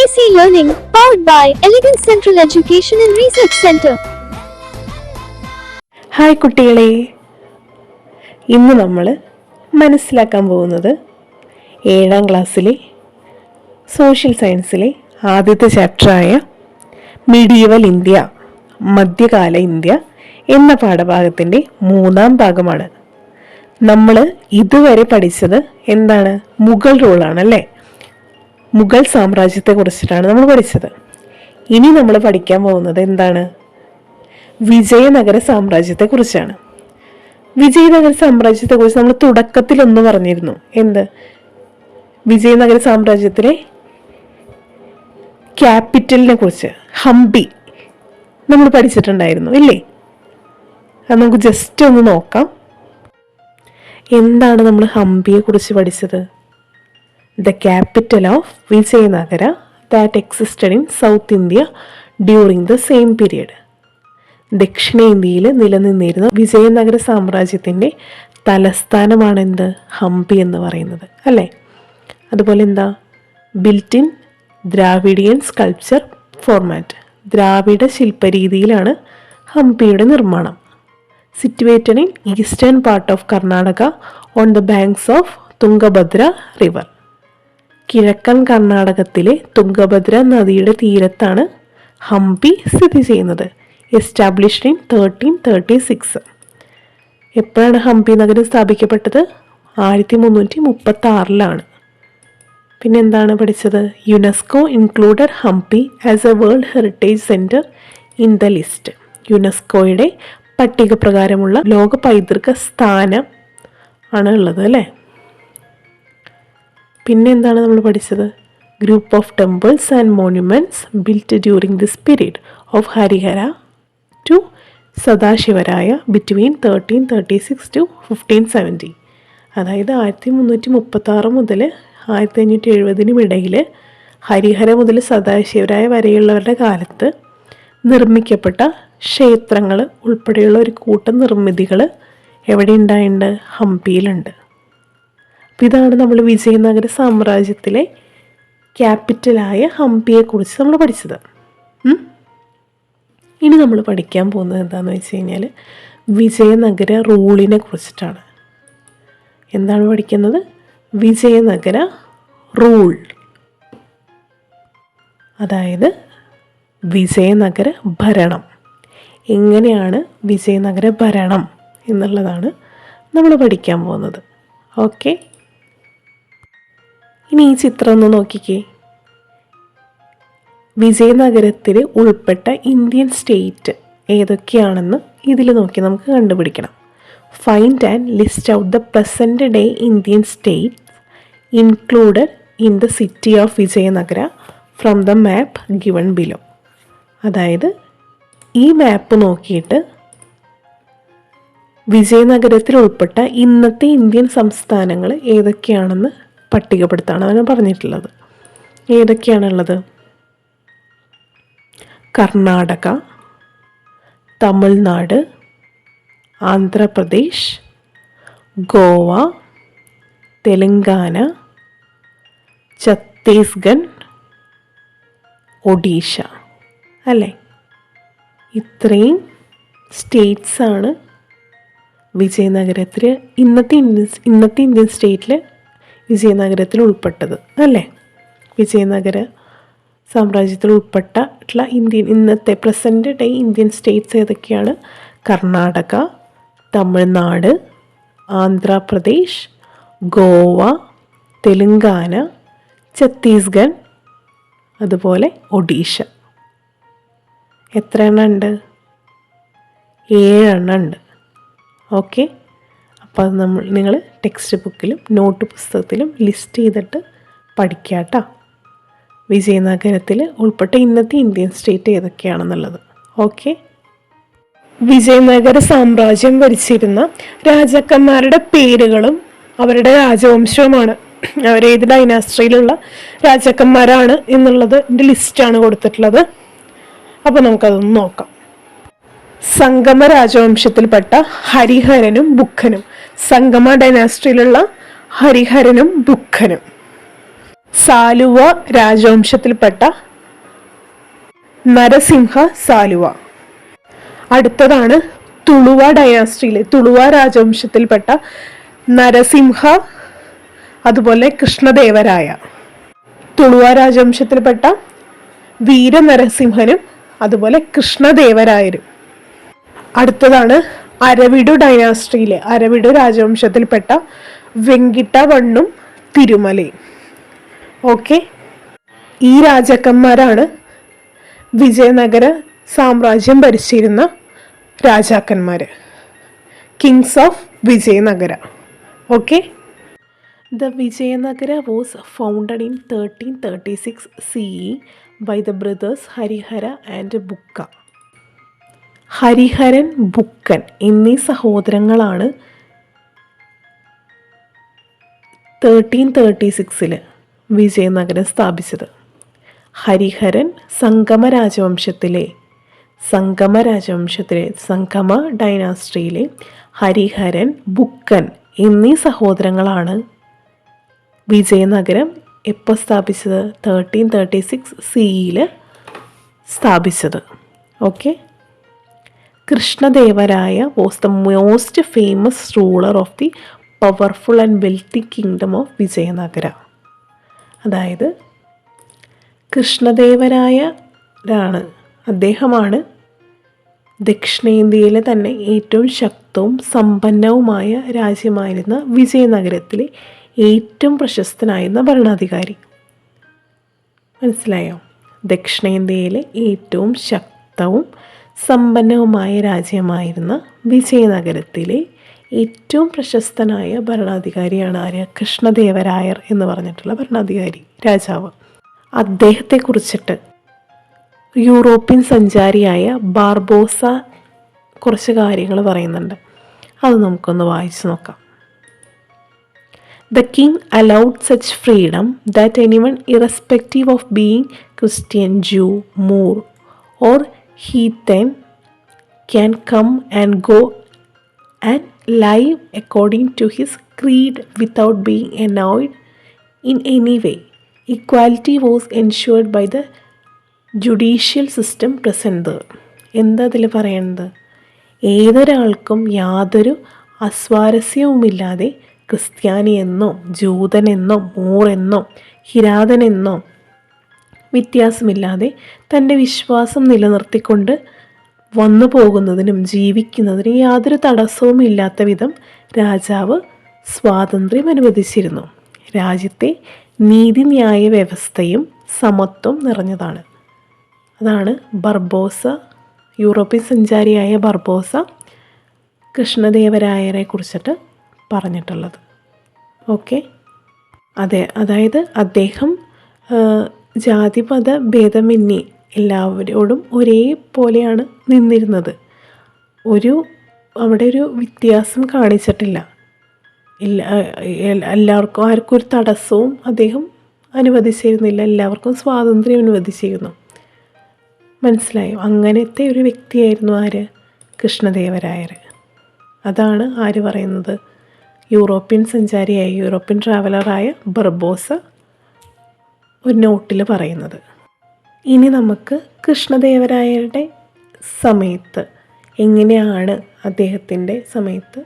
AC Learning, powered by Elegant Central Education and Research Center. Hi കുട്ടികളെ, ഇന്ന് നമ്മൾ മനസ്സിലാക്കാൻ പോകുന്നത് 7ാം ക്ലാസ്സിലെ സോഷ്യൽ സയൻസിലെ ആദ്യത്തെ ചാപ്റ്ററായ മിഡീവൽ ഇന്ത്യ, മധ്യകാല ഇന്ത്യ എന്ന പാഠഭാഗത്തിൻ്റെ 3ാം ഭാഗമാണ്. നമ്മൾ ഇതുവരെ പഠിച്ചത് എന്താണ്? മുഗൾ റൂളാണല്ലേ. മുഗൾ സാമ്രാജ്യത്തെ കുറിച്ചിട്ടാണ് നമ്മൾ പഠിച്ചത്. ഇനി നമ്മൾ പഠിക്കാൻ പോകുന്നത് എന്താണ്? വിജയനഗര സാമ്രാജ്യത്തെ കുറിച്ചാണ്. വിജയനഗര സാമ്രാജ്യത്തെ കുറിച്ച് നമ്മൾ തുടക്കത്തിലൊന്ന് പറഞ്ഞിരുന്നു. എന്ത്? വിജയനഗര സാമ്രാജ്യത്തിലെ ക്യാപിറ്റലിനെ കുറിച്ച്, ഹംപി, നമ്മൾ പഠിച്ചിട്ടുണ്ടായിരുന്നു ഇല്ലേ? അത് നമുക്ക് ജസ്റ്റ് ഒന്ന് നോക്കാം. എന്താണ് നമ്മൾ ഹംപിയെ കുറിച്ച് പഠിച്ചത്? The capital of Vijayanagara that existed in South India during the same period. ദക്ഷിണേന്ത്യയിൽ നിലനിന്നിരുന്ന വിജയനഗര സാമ്രാജ്യത്തിൻ്റെ തലസ്ഥാനമാണ് എന്ത്? ഹംപി എന്ന് പറയുന്നത് അല്ലേ. അതുപോലെ എന്താ? Built in Dravidian sculpture format, ദ്രാവിഡ ശില്പരീതിയിലാണ് ഹംപിയുടെ നിർമ്മാണം. Situated in eastern part of Karnataka on the banks of Tungabhadra river. കിഴക്കൻ കർണാടകത്തിലെ തുംഗഭദ്ര നദിയുടെ തീരത്താണ് ഹംപി സ്ഥിതി ചെയ്യുന്നത്. Established in 1336. എപ്പോഴാണ് ഹംപി നഗരം സ്ഥാപിക്കപ്പെട്ടത്? 1336. പിന്നെ എന്താണ് പഠിച്ചത്? UNESCO included Hampi as a world heritage centre in the list. യുനെസ്കോയുടെ പട്ടിക പ്രകാരമുള്ള ലോക പൈതൃക സ്ഥാനം ആണ് ഉള്ളത് അല്ലേ. പിന്നെ എന്താണ് നമ്മൾ പഠിച്ചത്? Group of temples and monuments built during this period of Harihara to Sadashivaraya between 1336 to 1570. അതായത് 1336 മുതൽ 1570 ഇടയിൽ ഹരിഹര മുതൽ സദാശിവരായ വരെയുള്ളവരുടെ കാലത്ത് നിർമ്മിക്കപ്പെട്ട ക്ഷേത്രങ്ങൾ ഉൾപ്പെടെയുള്ള ഒരു കൂട്ടം നിർമ്മിതികൾ എവിടെ ഉണ്ടായിട്ടുണ്ട്? ഹംപിയിലുണ്ട്. അപ്പോൾ ഇതാണ് നമ്മൾ വിജയനഗര സാമ്രാജ്യത്തിലെ ക്യാപിറ്റലായ ഹംപിയെക്കുറിച്ച് നമ്മൾ പഠിച്ചത്. ഇനി നമ്മൾ പഠിക്കാൻ പോകുന്നത് എന്താണെന്ന് വെച്ച് കഴിഞ്ഞാൽ വിജയനഗര റൂളിനെ കുറിച്ചിട്ടാണ്. എന്താണ് പഠിക്കുന്നത്? വിജയനഗര റൂൾ, അതായത് വിജയനഗര ഭരണം. എങ്ങനെയാണ് വിജയനഗര ഭരണം എന്നുള്ളതാണ് നമ്മൾ പഠിക്കാൻ പോകുന്നത്. ഓക്കെ, ഇനി ഈ ചിത്രം ഒന്ന് നോക്കിക്കേ. വിജയനഗരത്തിൽ ഉൾപ്പെട്ട ഇന്ത്യൻ സ്റ്റേറ്റ് ഏതൊക്കെയാണെന്ന് ഇതിൽ നോക്കി നമുക്ക് കണ്ടുപിടിക്കണം. Find and list out the present day Indian States included in the city of Vijayanagara from the map given below. അതായത് ഈ മാപ്പ് നോക്കിയിട്ട് വിജയനഗരത്തിൽ ഉൾപ്പെട്ട ഇന്നത്തെ ഇന്ത്യൻ സംസ്ഥാനങ്ങൾ ഏതൊക്കെയാണെന്ന് പട്ടികപ്പെടുത്താണ് അവന് പറഞ്ഞിട്ടുള്ളത്. ഏതൊക്കെയാണുള്ളത്? കർണാടക, തമിഴ്നാട്, ആന്ധ്രാപ്രദേശ്, ഗോവ, തെലങ്കാന, ഛത്തീസ്ഗഡ്, ഒഡീഷ അല്ലേ. ഇത്രയും സ്റ്റേറ്റ്സാണ് വിജയനഗരത്തിൽ ഇന്നത്തെ ഇന്ത്യൻ സ്റ്റേറ്റിൽ വിജയനഗരത്തിൽ ഉൾപ്പെട്ടത് അല്ലേ. വിജയനഗര സാമ്രാജ്യത്തിൽ ഉൾപ്പെട്ടിട്ടുള്ള ഇന്നത്തെ പ്രസൻറ്റ് ഡേ ഇന്ത്യൻ സ്റ്റേറ്റ്സ് ഏതൊക്കെയാണ്? കർണാടക, തമിഴ്നാട്, ആന്ധ്രാപ്രദേശ്, ഗോവ, തെലങ്കാന, ഛത്തീസ്ഗഡ്, അതുപോലെ ഒഡീഷ. എത്ര എണ്ണം ഉണ്ട്? 7 എണ്ണം ഉണ്ട്. ഓക്കെ, അപ്പോൾ അത് നിങ്ങൾ ടെക്സ്റ്റ് ബുക്കിലും നോട്ട് പുസ്തകത്തിലും ലിസ്റ്റ് ചെയ്തിട്ട് പഠിക്കുക കേട്ടോ. വിജയനഗരത്തിൽ ഉൾപ്പെട്ട ഇന്നത്തെ ഇന്ത്യൻ സ്റ്റേറ്റ് ഏതൊക്കെയാണെന്നുള്ളത്. ഓക്കെ, വിജയനഗര സാമ്രാജ്യം ഭരിച്ചിരുന്ന രാജാക്കന്മാരുടെ പേരുകളും അവരുടെ രാജവംശവുമാണ്, അവരേത് ഡൈനാസ്ട്രിയിലുള്ള രാജാക്കന്മാരാണ് എന്നുള്ളത് ലിസ്റ്റാണ് കൊടുത്തിട്ടുള്ളത്. അപ്പോൾ നമുക്കതൊന്ന് നോക്കാം. സംഗമ രാജവംശത്തിൽപ്പെട്ട ഹരിഹരനും ബുക്കനും, സംഗമ ഡൈനാസ്ട്രിയിലുള്ള ഹരിഹരനും ബുക്കനും. സാലുവ രാജവംശത്തിൽപ്പെട്ട നരസിംഹ സാലുവ. അടുത്തതാണ് തുളുവ ഡൈനാസ്റ്റിയിലെ തുളുവ രാജവംശത്തിൽപ്പെട്ട നരസിംഹ, അതുപോലെ കൃഷ്ണദേവരായ. തുളുവ രാജവംശത്തിൽപ്പെട്ട വീരനരസിംഹനും അതുപോലെ കൃഷ്ണദേവരായരും. അടുത്തതാണ് അരവിഡു ഡൈനാസ്റ്റിയിലെ അരവിഡു രാജവംശത്തിൽപ്പെട്ട വെങ്കിട്ടവണ്ണും തിരുമലയും. ഓക്കെ, ഈ രാജാക്കന്മാരാണ് വിജയനഗര സാമ്രാജ്യം ഭരിച്ചിരുന്ന രാജാക്കന്മാർ, Kings of Vijayanagara. Okay, the Vijayanagara was founded in 1336 CE by the brothers Harihara and ബുക്ക. ഹരിഹരൻ, ബുക്കൻ എന്നീ സഹോദരങ്ങളാണ് 1336 വിജയനഗരം സ്ഥാപിച്ചത്. ഹരിഹരൻ സംഗമ ഡൈനാസ്റ്റിയിലെ ഹരിഹരൻ, ബുക്കൻ എന്നീ സഹോദരങ്ങളാണ് വിജയനഗരം എപ്പോൾ സ്ഥാപിച്ചത്? 1336 CE സ്ഥാപിച്ചത്. Okay, Krishnadevaraya was the most famous ruler of the powerful and wealthy kingdom of Vijayanagara. അതായത് അദ്ദേഹമാണ് ദക്ഷിണേന്ത്യയിലെ തന്നെ ഏറ്റവും ശക്തവും സമ്പന്നവുമായ രാജ്യമായിരുന്ന വിജയനഗരത്തിലെ ഏറ്റവും പ്രശസ്തനായിരുന്ന ഭരണാധികാരി. മനസ്സിലായോ? ദക്ഷിണേന്ത്യയിലെ ഏറ്റവും ശക്തവും സമ്പന്നവുമായ രാജ്യമായിരുന്ന വിജയനഗരത്തിലെ ഏറ്റവും പ്രശസ്തനായ ഭരണാധികാരിയാണ് ആര്? കൃഷ്ണദേവരായർ എന്ന് പറഞ്ഞിട്ടുള്ള ഭരണാധികാരി, രാജാവ്. അദ്ദേഹത്തെക്കുറിച്ചിട്ട് യൂറോപ്യൻ സഞ്ചാരിയായ ബാർബോസ കുറച്ച് കാര്യങ്ങൾ പറയുന്നുണ്ട്. അത് നമുക്കൊന്ന് വായിച്ചു നോക്കാം. The king allowed such freedom that anyone, irrespective of being Christian, Jew, Moor or heathen, can come and go and live according to his creed without being annoyed in any way. Equality was ensured by the judicial system present there. എന്താ ഇതിൽ പറയുന്നത്? ഏതൊരാൾക്കും യാതൊരു അസ്വാരസ്യവുമില്ലാതെ ക്രിസ്ത്യാനിയെന്നോ ജൂതനെന്നോ മൂറെന്നോ കിരാതനെന്നോ വ്യത്യാസമില്ലാതെ തൻ്റെ വിശ്വാസം നിലനിർത്തിക്കൊണ്ട് വന്നു പോകുന്നതിനും ജീവിക്കുന്നതിനും യാതൊരു തടസ്സവും ഇല്ലാത്ത വിധം രാജാവ് സ്വാതന്ത്ര്യം അനുവദിച്ചിരുന്നു. രാജ്യത്തെ നീതിന്യായ വ്യവസ്ഥയും സമത്വം നിറഞ്ഞതാണ്. അതാണ് ബർബോസ, യൂറോപ്യൻ സഞ്ചാരിയായ ബർബോസ കൃഷ്ണദേവരായരെ കുറിച്ചിട്ട് പറഞ്ഞിട്ടുള്ളത്. ഓക്കെ, അതായത് അദ്ദേഹം ജാതിമത ഭേദമന്യേ എല്ലാവരോടും ഒരേപോലെയാണ് നിന്നിരുന്നത്. അവിടെ ഒരു വ്യത്യാസം കാണിച്ചിട്ടില്ല. എല്ലാവർക്കും ആർക്കും ഒരു തടസ്സവും അദ്ദേഹം അനുവദിച്ചിരുന്നില്ല. എല്ലാവർക്കും സ്വാതന്ത്ര്യം അനുവദിച്ചിരുന്നു. മനസ്സിലായോ? അങ്ങനത്തെ ഒരു വ്യക്തിയായിരുന്നു ആര്? കൃഷ്ണദേവരായർ. അതാണ് ആര് പറയുന്നത്? യൂറോപ്യൻ സഞ്ചാരിയായ യൂറോപ്യൻ ട്രാവലറായ ബർബോസ ഒരു നോട്ടിൽ പറയുന്നത്. ഇനി നമുക്ക് കൃഷ്ണദേവരായരുടെ സമയത്ത് എങ്ങനെയാണ് അദ്ദേഹത്തിൻ്റെ സമയത്ത്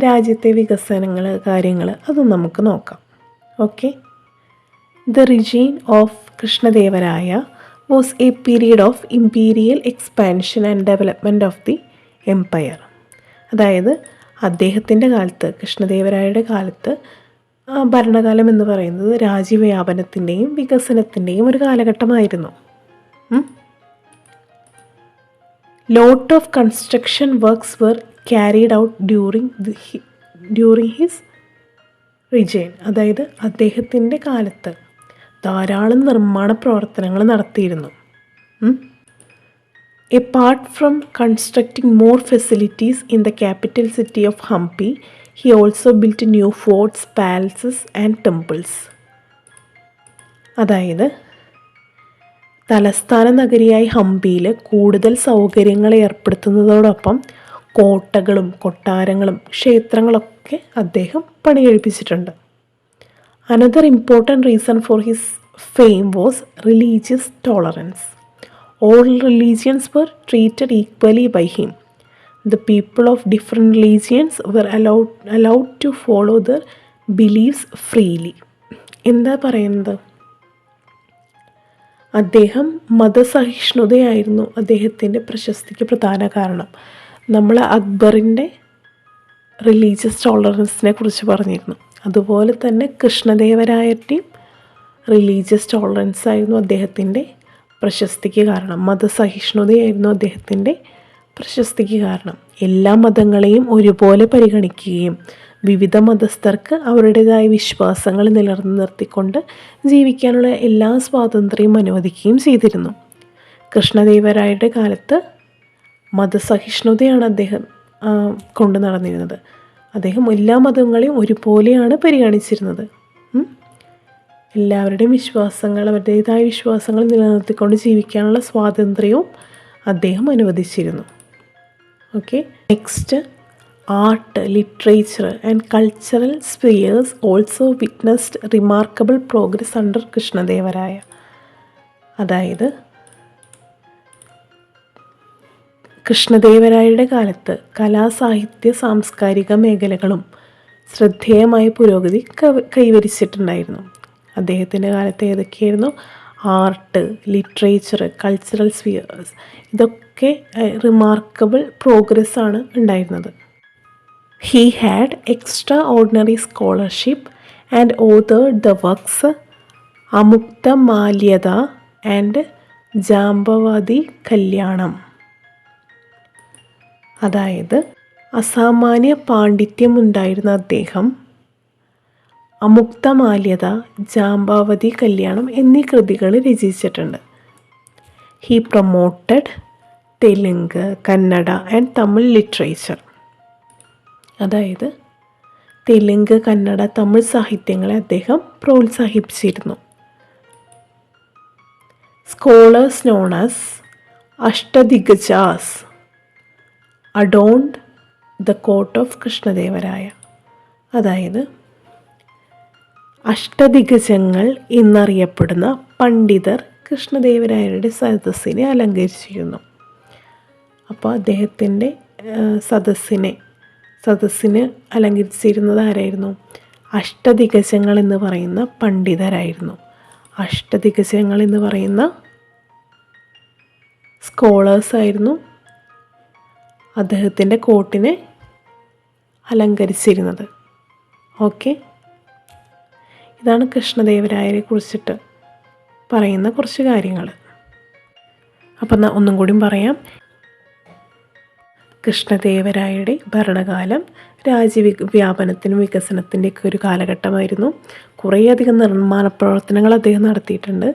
രാജ്യത്തെ വികസനങ്ങൾ, കാര്യങ്ങൾ അതും നമുക്ക് നോക്കാം. Okay, the reign of Krishnadevaraya was a period of imperial expansion and development of the empire. അതായത് അദ്ദേഹത്തിൻ്റെ കാലത്ത്, കൃഷ്ണദേവരായരുടെ കാലത്ത് ഭരണകാലം എന്ന് പറയുന്നത് രാജ്യവ്യാപനത്തിൻ്റെയും വികസനത്തിൻ്റെയും ഒരു കാലഘട്ടമായിരുന്നു. Lot of construction works were carried out during his reign. അതായത് അദ്ദേഹത്തിൻ്റെ കാലത്ത് ധാരാളം നിർമ്മാണ പ്രവർത്തനങ്ങൾ നടത്തിയിരുന്നു. Apart from constructing more facilities in the capital city of Hampi, he also built new forts, palaces and temples. അതായത് തലസ്ഥാന നഗരിയായ ഹംപിയിൽ കൂടുതൽ സൗകര്യങ്ങൾ ഏർപ്പെടുത്തുന്നതോടൊപ്പം കോട്ടകളും കൊട്ടാരങ്ങളും ക്ഷേത്രങ്ങളൊക്കെ അദ്ദേഹം പണികഴിപ്പിച്ചിട്ടുണ്ട്. Another important reason for his fame was religious tolerance. All religions were treated equally by him. The people of different religions were allowed to follow their beliefs freely. എന്താ പറയുന്നത്? അദ്ദേഹം മതസഹിഷ്ണുതയായിരുന്നു അദ്ദേഹത്തിൻ്റെ പ്രശസ്തിക്ക് പ്രധാന കാരണം. നമ്മൾ അക്ബറിൻ്റെ റിലീജിയസ് ടോളറൻസിനെ കുറിച്ച് പറഞ്ഞിരുന്നു. അതുപോലെ തന്നെ കൃഷ്ണദേവരായരുടെയും റിലീജിയസ് ടോളറൻസ് ആയിരുന്നു അദ്ദേഹത്തിൻ്റെ പ്രശസ്തിക്ക് കാരണം. മതസഹിഷ്ണുതയായിരുന്നു അദ്ദേഹത്തിൻ്റെ പ്രശസ്തിക്ക് കാരണം. എല്ലാ മതങ്ങളെയും ഒരുപോലെ പരിഗണിക്കുകയും വിവിധ മതസ്ഥർക്ക് അവരുടേതായ വിശ്വാസങ്ങൾ നിലനിർത്തിക്കൊണ്ട് ജീവിക്കാനുള്ള എല്ലാ സ്വാതന്ത്ര്യവും അനുവദിക്കുകയും ചെയ്തിരുന്നു. കൃഷ്ണദേവരായരുടെ കാലത്ത് മതസഹിഷ്ണുതയാണ് അദ്ദേഹം കൊണ്ടു നടന്നിരുന്നത്. അദ്ദേഹം എല്ലാ മതങ്ങളെയും ഒരുപോലെയാണ് പരിഗണിച്ചിരുന്നത്. എല്ലാവരുടെയും വിശ്വാസങ്ങൾ, അവരുടേതായ വിശ്വാസങ്ങൾ നിലനിർത്തിക്കൊണ്ട് ജീവിക്കാനുള്ള സ്വാതന്ത്ര്യവും അദ്ദേഹം അനുവദിച്ചിരുന്നു. Okay, next, art, literature and cultural spheres also witnessed remarkable progress under Krishnadevaraya. അതായത് കൃഷ്ണദേവരായരുടെ കാലത്ത് കലാ, സാഹിത്യ, സാംസ്കാരിക മേഖലകളും ശ്രദ്ധേയമായ പുരോഗതി കൈവരിച്ചിട്ടുണ്ടായിരുന്നു. അദ്ദേഹത്തിൻ്റെ കാലത്ത് ഏതൊക്കെയായിരുന്നു? ആർട്ട്, ലിറ്ററേച്ചർ, കൾച്ചറൽ സ്പിയേഴ്സ്, ഇതൊക്കെ റിമാർക്കബിൾ പ്രോഗ്രസ് ആണ് ഉണ്ടായിരുന്നത്. He had extraordinary scholarship and authored the works Amukta Malyada and Jambavati Kalyanam. അതായത് അസാമാന്യ പാണ്ഡിത്യമുണ്ടായിരുന്ന അദ്ദേഹം അമുക്തമാല്യത, ജാംബാവതി കല്യാണം എന്നീ കൃതികൾ രചിച്ചിട്ടുണ്ട്. He promoted Telugu, Kannada and Tamil literature. അതായത് തെലുങ്ക്, കന്നഡ, തമിഴ് സാഹിത്യങ്ങളെ അദ്ദേഹം പ്രോത്സാഹിപ്പിച്ചിരുന്നു. Scholars known as Ashtadiggajas adorned the court of Krishnadevaraya. അതായത് അഷ്ടദിഗ്ഗജങ്ങൾ എന്നറിയപ്പെടുന്ന പണ്ഡിതർ കൃഷ്ണദേവരായരുടെ സദസ്സിനെ അലങ്കരിച്ചിരുന്നു. അപ്പോൾ അദ്ദേഹത്തിൻ്റെ സദസ്സിന് അലങ്കരിച്ചിരുന്നത് ആരായിരുന്നു? അഷ്ടദിഗ്ഗജങ്ങൾ എന്ന് പറയുന്ന പണ്ഡിതരായിരുന്നു. അഷ്ടദിഗ്ഗജങ്ങൾ എന്ന് പറയുന്ന സ്കോളേഴ്സായിരുന്നു അദ്ദേഹത്തിൻ്റെ കോർട്ടിനെ അലങ്കരിച്ചിരുന്നത്. ഓക്കെ, ഇതാണ് കൃഷ്ണദേവരായരെ കുറിച്ചിട്ട് പറയുന്ന കുറച്ച് കാര്യങ്ങൾ. അപ്പം ഒന്നും കൂടി പറയാം. കൃഷ്ണദേവരായരുടെ ഭരണകാലം രാജ്യവ്യാപനത്തിനും വികസനത്തിൻ്റെയൊക്കെ ഒരു കാലഘട്ടമായിരുന്നു. കുറേയധികം നിർമ്മാണ പ്രവർത്തനങ്ങൾ അദ്ദേഹം നടത്തിയിട്ടുണ്ട്.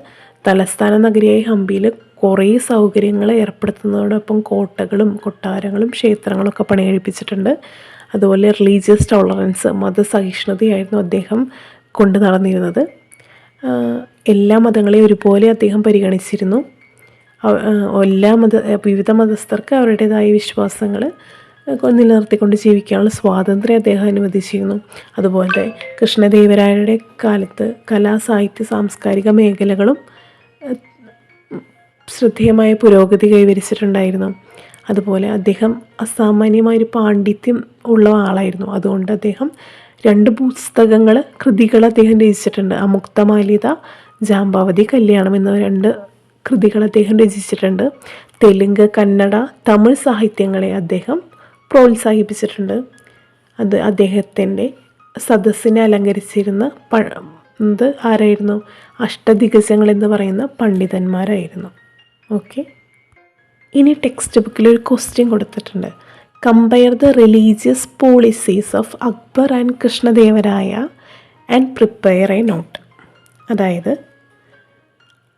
തലസ്ഥാന നഗരിയായ ഹംപിയിൽ കുറേ സൗകര്യങ്ങൾ ഏർപ്പെടുത്തുന്നതോടൊപ്പം കോട്ടകളും കൊട്ടാരങ്ങളും ക്ഷേത്രങ്ങളൊക്കെ പണികഴിപ്പിച്ചിട്ടുണ്ട്. അതുപോലെ റിലീജിയസ് ടോളറൻസ്, മതസഹിഷ്ണുതയായിരുന്നു അദ്ദേഹം കൊണ്ടു നടന്നിരുന്നത്. എല്ലാ മതങ്ങളെയും ഒരുപോലെ അദ്ദേഹം പരിഗണിച്ചിരുന്നു. വിവിധ മതസ്ഥർക്ക് അവരുടേതായ വിശ്വാസങ്ങൾ നിലനിർത്തിക്കൊണ്ട് ജീവിക്കാനുള്ള സ്വാതന്ത്ര്യം അദ്ദേഹം അനുവദിച്ചിരുന്നു. അതുപോലെ കൃഷ്ണദേവരായരുടെ കാലത്ത് കലാ, സാഹിത്യ, സാംസ്കാരിക മേഖലകളും ശ്രദ്ധേയമായ പുരോഗതി കൈവരിച്ചിട്ടുണ്ടായിരുന്നു. അതുപോലെ അദ്ദേഹം അസാമാന്യമായൊരു പാണ്ഡിത്യം ഉള്ള ആളായിരുന്നു. അതുകൊണ്ട് അദ്ദേഹം 2 കൃതികൾ അദ്ദേഹം രചിച്ചിട്ടുണ്ട്. അമുക്തമാല്യത, ജാംബാവതി കല്യാണം എന്ന 2 കൃതികൾ അദ്ദേഹം രചിച്ചിട്ടുണ്ട്. തെലുങ്ക്, കന്നഡ, തമിഴ് സാഹിത്യങ്ങളെ അദ്ദേഹം പ്രോത്സാഹിപ്പിച്ചിട്ടുണ്ട്. അത് അദ്ദേഹത്തിൻ്റെ സദസ്സിനെ അലങ്കരിച്ചിരുന്ന ആരായിരുന്നു? അഷ്ടദിഗ്ഗജങ്ങൾ എന്ന് പറയുന്ന പണ്ഡിതന്മാരായിരുന്നു. ഓക്കെ, ഇനി ടെക്സ്റ്റ് ബുക്കിൽ ഒരു ക്വസ്റ്റ്യൻ കൊടുത്തിട്ടുണ്ട്. Compare the religious policies of Akbar and Krishnadevaraya and prepare a note. അതായത്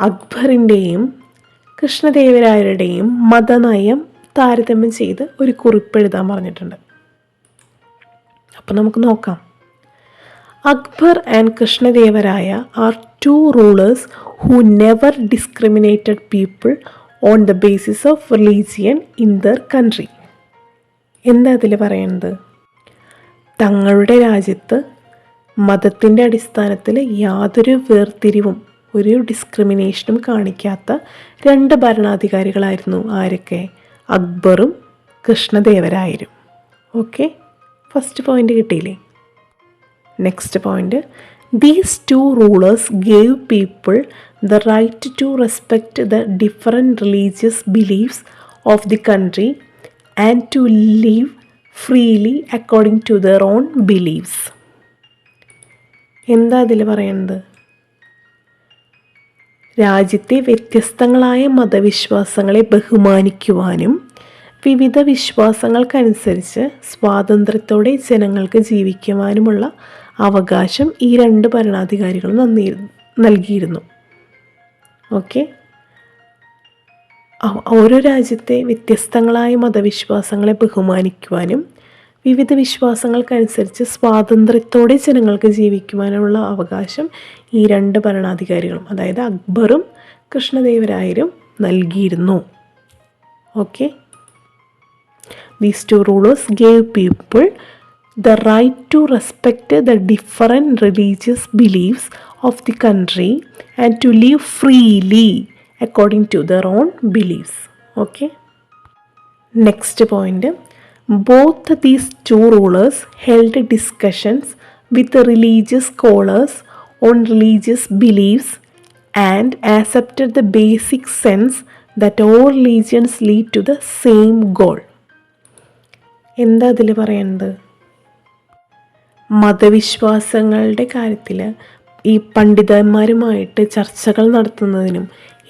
അക്ബറിൻ്റെയും കൃഷ്ണദേവരായരുടെയും മതനയം താരതമ്യം ചെയ്ത് ഒരു കുറിപ്പ് എഴുതാൻ പറഞ്ഞിട്ടുണ്ട്. അപ്പം നമുക്ക് നോക്കാം. Akbar and Krishnadevaraya are 2 rulers who never discriminated people on the basis of religion in their country. എന്താ അതിൽ പറയുന്നത്? തങ്ങളുടെ രാജ്യത്ത് മതത്തിൻ്റെ അടിസ്ഥാനത്തിൽ യാതൊരു വേർതിരിവും ഒരു ഡിസ്ക്രിമിനേഷനും കാണിക്കാത്ത 2 ഭരണാധികാരികളായിരുന്നു ആരൊക്കെ? അക്ബറും കൃഷ്ണദേവരായരും. ഓക്കെ, ഫസ്റ്റ് പോയിന്റ് കിട്ടിയില്ലേ? Next point, these 2 rulers gave people the right to respect the different religious beliefs of the country and to live freely according to their own beliefs. എന്താ അതിൽ പറയുന്നത്? രാജ്യത്തെ വ്യത്യസ്തങ്ങളായ മതവിശ്വാസങ്ങളെ ബഹുമാനിക്കുവാനും വിവിധ വിശ്വാസങ്ങൾക്കനുസരിച്ച് സ്വാതന്ത്ര്യത്തോടെ ജനങ്ങൾക്ക് ജീവിക്കുവാനുമുള്ള അവകാശം ഈ 2 ഭരണാധികാരികളും നൽകിയിരുന്നു. ഓക്കെ, ഓരോ രാജ്യത്തെ വ്യത്യസ്തങ്ങളായ മതവിശ്വാസങ്ങളെ ബഹുമാനിക്കുവാനും വിവിധ വിശ്വാസങ്ങൾക്കനുസരിച്ച് സ്വാതന്ത്ര്യത്തോടെ ജനങ്ങൾക്ക് ജീവിക്കുവാനുള്ള അവകാശം ഈ 2 ഭരണാധികാരികളും, അതായത് അക്ബറും കൃഷ്ണദേവരായരും നൽകിയിരുന്നു. Okay, these 2 rulers gave people the right to respect the different religious beliefs of the country and to live freely according to their own beliefs. Okay. Next point. Both these 2 rulers held discussions with religious scholars on religious beliefs and accepted the basic sense that all religions lead to the same goal. എന്താ അതിൽ പറയുന്നത്? മതവിശ്വാസങ്ങളുടെ കാര്യത്തിൽ ഈ പണ്ഡിതന്മാരുമായിട്ട് ചർച്ചകൾ നടത്തുന്നതിനും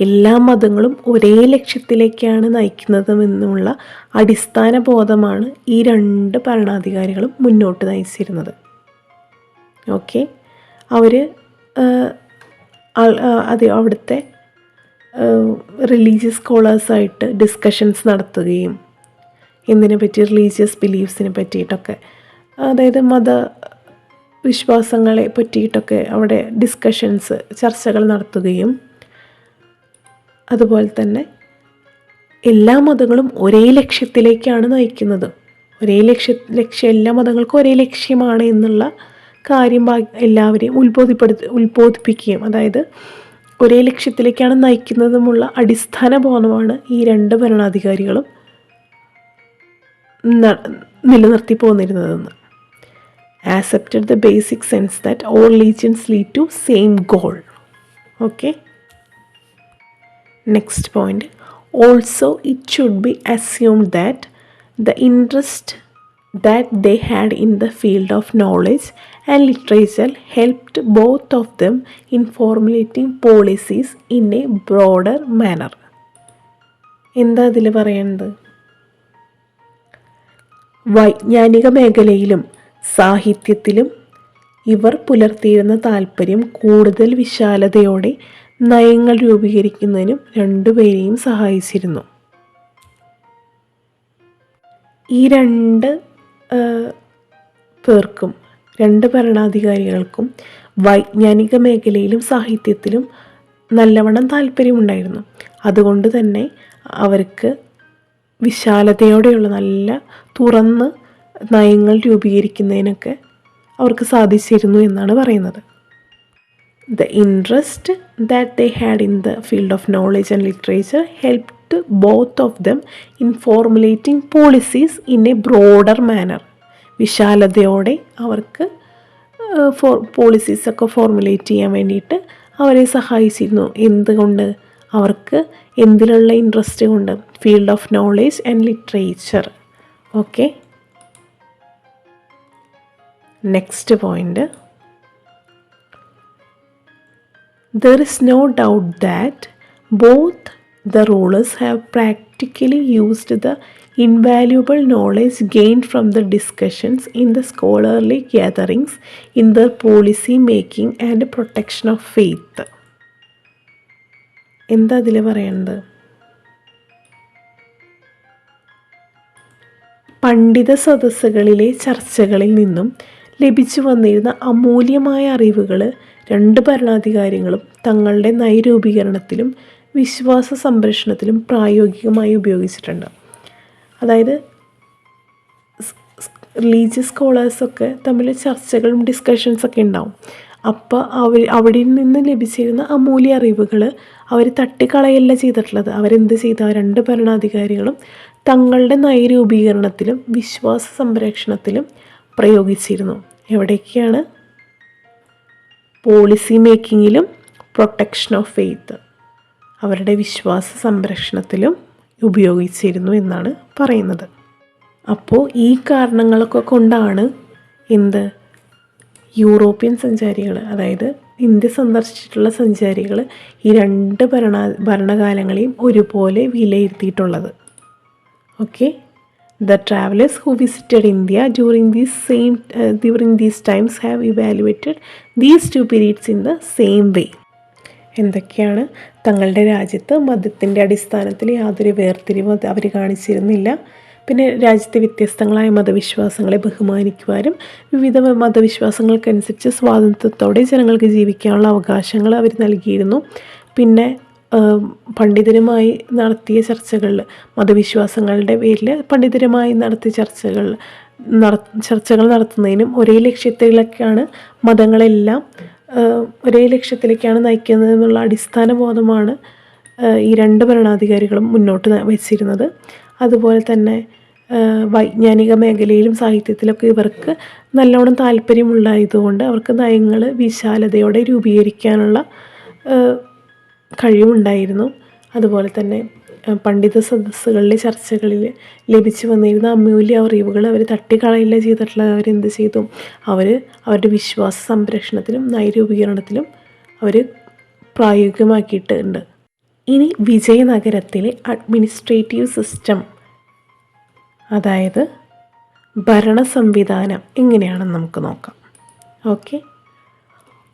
എല്ലാ മതങ്ങളും ഒരേ ലക്ഷ്യത്തിലേക്കാണ് നയിക്കുന്നതെന്നുള്ള അടിസ്ഥാന ബോധമാണ് ഈ 2 ഭരണാധികാരികളും മുന്നോട്ട് നയിച്ചിരുന്നത്. ഓക്കെ, അവർ അവിടുത്തെ റിലീജിയസ് സ്കോളേഴ്സായിട്ട് ഡിസ്കഷൻസ് നടത്തുകയും എന്തിനെ പറ്റി, റിലീജിയസ് ബിലീഫ്സിനെ പറ്റിയിട്ടൊക്കെ, അതായത് മതവിശ്വാസങ്ങളെ പറ്റിയിട്ടൊക്കെ അവിടെ ഡിസ്കഷൻസ്, ചർച്ചകൾ നടത്തുകയും അതുപോലെ തന്നെ എല്ലാ മതങ്ങളും ഒരേ ലക്ഷ്യത്തിലേക്കാണ് നയിക്കുന്നത്, ഒരേ ലക്ഷ്യം എല്ലാ മതങ്ങൾക്കും ഒരേ ലക്ഷ്യമാണ് എന്നുള്ള കാര്യം എല്ലാവരെയും ഉത്ബോധിപ്പിക്കുകയും, അതായത് ഒരേ ലക്ഷ്യത്തിലേക്കാണ് നയിക്കുന്നതുമുള്ള അടിസ്ഥാന ബോധമാണ് ഈ 2 ഭരണാധികാരികളും നിലനിർത്തി പോന്നിരുന്നതെന്ന്. Accepted the basic sense that all religions lead to same goal. Okay. Next point. Also, it should be assumed that the interest that they had in the field of knowledge and literature helped both of them in formulating policies in a broader manner. എന്താ അതിൽ പറയുന്നത്? വൈജ്ഞാനിക മേഖലയിലും സാഹിത്യത്തിലും ഇവർ പുലർത്തിയിരുന്ന താല്പര്യം കൂടുതൽ വിശാലതയോടെ നയങ്ങൾ രൂപീകരിക്കുന്നതിനും 2 പേരെയും സഹായിച്ചിരുന്നു. ഈ 2 പേർക്കും, 2 ഭരണാധികാരികൾക്കും വൈജ്ഞാനിക മേഖലയിലും സാഹിത്യത്തിലും നല്ലവണ്ണം താല്പര്യമുണ്ടായിരുന്നു. അതുകൊണ്ട് തന്നെ അവർക്ക് വിശാലതയോടെയുള്ള, നല്ല തുറന്ന് നയങ്ങൾ രൂപീകരിക്കുന്നതിനൊക്കെ അവർക്ക് സാധിച്ചിരുന്നു എന്നാണ് പറയുന്നത്. The interest that they had in the field of knowledge and literature helped both of them in formulating policies in a broader manner. വിശാലതയോടെ അവർക്ക് പോളിസീസൊക്കെ ഫോർമുലേറ്റ് ചെയ്യാൻ വേണ്ടിയിട്ട് അവരെ സഹായിച്ചിരുന്നു. എന്തുകൊണ്ട്? അവർക്ക് എന്തിലുള്ള ഇൻട്രസ്റ്റ് കൊണ്ട്? Field of knowledge and literature. Okay, next point. There is no doubt that both the rulers have practically used the invaluable knowledge gained from the discussions in the scholarly gatherings in their policy making and protection of faith. എന്താ അതിൽ പറയുന്നത്? പണ്ഡിത സദസ്സുകളിലെ ചർച്ചകളിൽ നിന്നും ലഭിച്ചു വന്നിരുന്ന അമൂല്യമായ അറിവുകൾ 2 ഭരണാധികാരികളും തങ്ങളുടെ നയരൂപീകരണത്തിലും വിശ്വാസ സംരക്ഷണത്തിലും പ്രായോഗികമായി ഉപയോഗിച്ചിട്ടുണ്ട്. അതായത് റിലീജിയസ് സ്കോളേഴ്സൊക്കെ തമ്മിൽ ചർച്ചകളും ഡിസ്കഷൻസൊക്കെ ഉണ്ടാവും. അപ്പോൾ അവിടെ നിന്ന് ലഭിച്ചിരുന്ന അമൂല്യ അറിവുകൾ അവർ തട്ടിക്കളയല്ല ചെയ്തിട്ടുള്ളത്. അവരെന്ത് ചെയ്തു? ആ രണ്ട് ഭരണാധികാരികളും തങ്ങളുടെ നയരൂപീകരണത്തിലും വിശ്വാസ സംരക്ഷണത്തിലും പ്രയോഗിച്ചിരുന്നു. എവിടേക്കാണ്? പോളിസി മേക്കിങ്ങിലും പ്രൊട്ടക്ഷൻ ഓഫ് ഫെയ്ത്ത്, അവരുടെ വിശ്വാസ സംരക്ഷണത്തിലും ഉപയോഗിച്ചിരുന്നു എന്നാണ് പറയുന്നത്. അപ്പോൾ ഈ കാരണങ്ങളൊക്കെ കൊണ്ടാണ് എന്ത് യൂറോപ്യൻ സഞ്ചാരികൾ, അതായത് ഇന്ത്യ സന്ദർശിച്ചിട്ടുള്ള സഞ്ചാരികൾ ഈ രണ്ട് ഭരണകാലങ്ങളെയും ഒരുപോലെ വിലയിരുത്തിയിട്ടുള്ളത്. Okay, the travelers who visited India during these times have evaluated these two periods in the same way. എന്തൊക്കെയാണ്? തങ്ങളുടെ രാജ്യത്ത് മതത്തിൻ്റെ അടിസ്ഥാനത്തിൽ യാതൊരു വേർതിരിവും അവർ കാണിച്ചിരുന്നില്ല. പിന്നെ രാജ്യത്തെ വ്യത്യസ്തങ്ങളായ മതവിശ്വാസങ്ങളെ ബഹുമാനിക്കുവാനും വിവിധ മതവിശ്വാസങ്ങൾക്കനുസരിച്ച് സ്വാതന്ത്ര്യത്തോടെ ജനങ്ങൾക്ക് ജീവിക്കാനുള്ള അവകാശങ്ങൾ അവർ നൽകിയിരുന്നു. പിന്നെ പണ്ഡിതരുമായി നടത്തിയ ചർച്ചകളിൽ, മതവിശ്വാസങ്ങളുടെ പേരിൽ പണ്ഡിതരുമായി നടത്തിയ ചർച്ചകൾ നടത്തുന്നതിനും ഒരേ ലക്ഷ്യത്തിലേക്കാണ് മതങ്ങളെല്ലാം ഒരേ ലക്ഷ്യത്തിലേക്കാണ് നയിക്കുന്നതെന്നുള്ള അടിസ്ഥാന ബോധമാണ് ഈ രണ്ട് ഭരണാധികാരികളും മുന്നോട്ട് വച്ചിരുന്നത്. അതുപോലെ തന്നെ വൈജ്ഞാനിക മേഖലയിലും സാഹിത്യത്തിലൊക്കെ ഇവർക്ക് നല്ലോണം താല്പര്യമുണ്ടായതുകൊണ്ട് അവർക്ക് നയങ്ങൾ വിശാലതയോടെ രൂപീകരിക്കാനുള്ള കഴിവുണ്ടായിരുന്നു. അതുപോലെ തന്നെ പണ്ഡിത സദസ്സുകളിലെ ചർച്ചകളിൽ ലഭിച്ചു വന്നിരുന്ന അമൂല്യ അറിവുകൾ അവർ തട്ടിക്കളയില്ല ചെയ്തിട്ടുള്ളത്. അവരെന്ത് ചെയ്തു? അവരുടെ വിശ്വാസ സംരക്ഷണത്തിലും നയരൂപീകരണത്തിലും അവർ പ്രായോഗികമാക്കിയിട്ടുണ്ട്. ഇനി വിജയനഗരത്തിലെ അഡ്മിനിസ്ട്രേറ്റീവ് സിസ്റ്റം, അതായത് ഭരണ സംവിധാനം എങ്ങനെയാണെന്ന് നമുക്ക് നോക്കാം. Okay,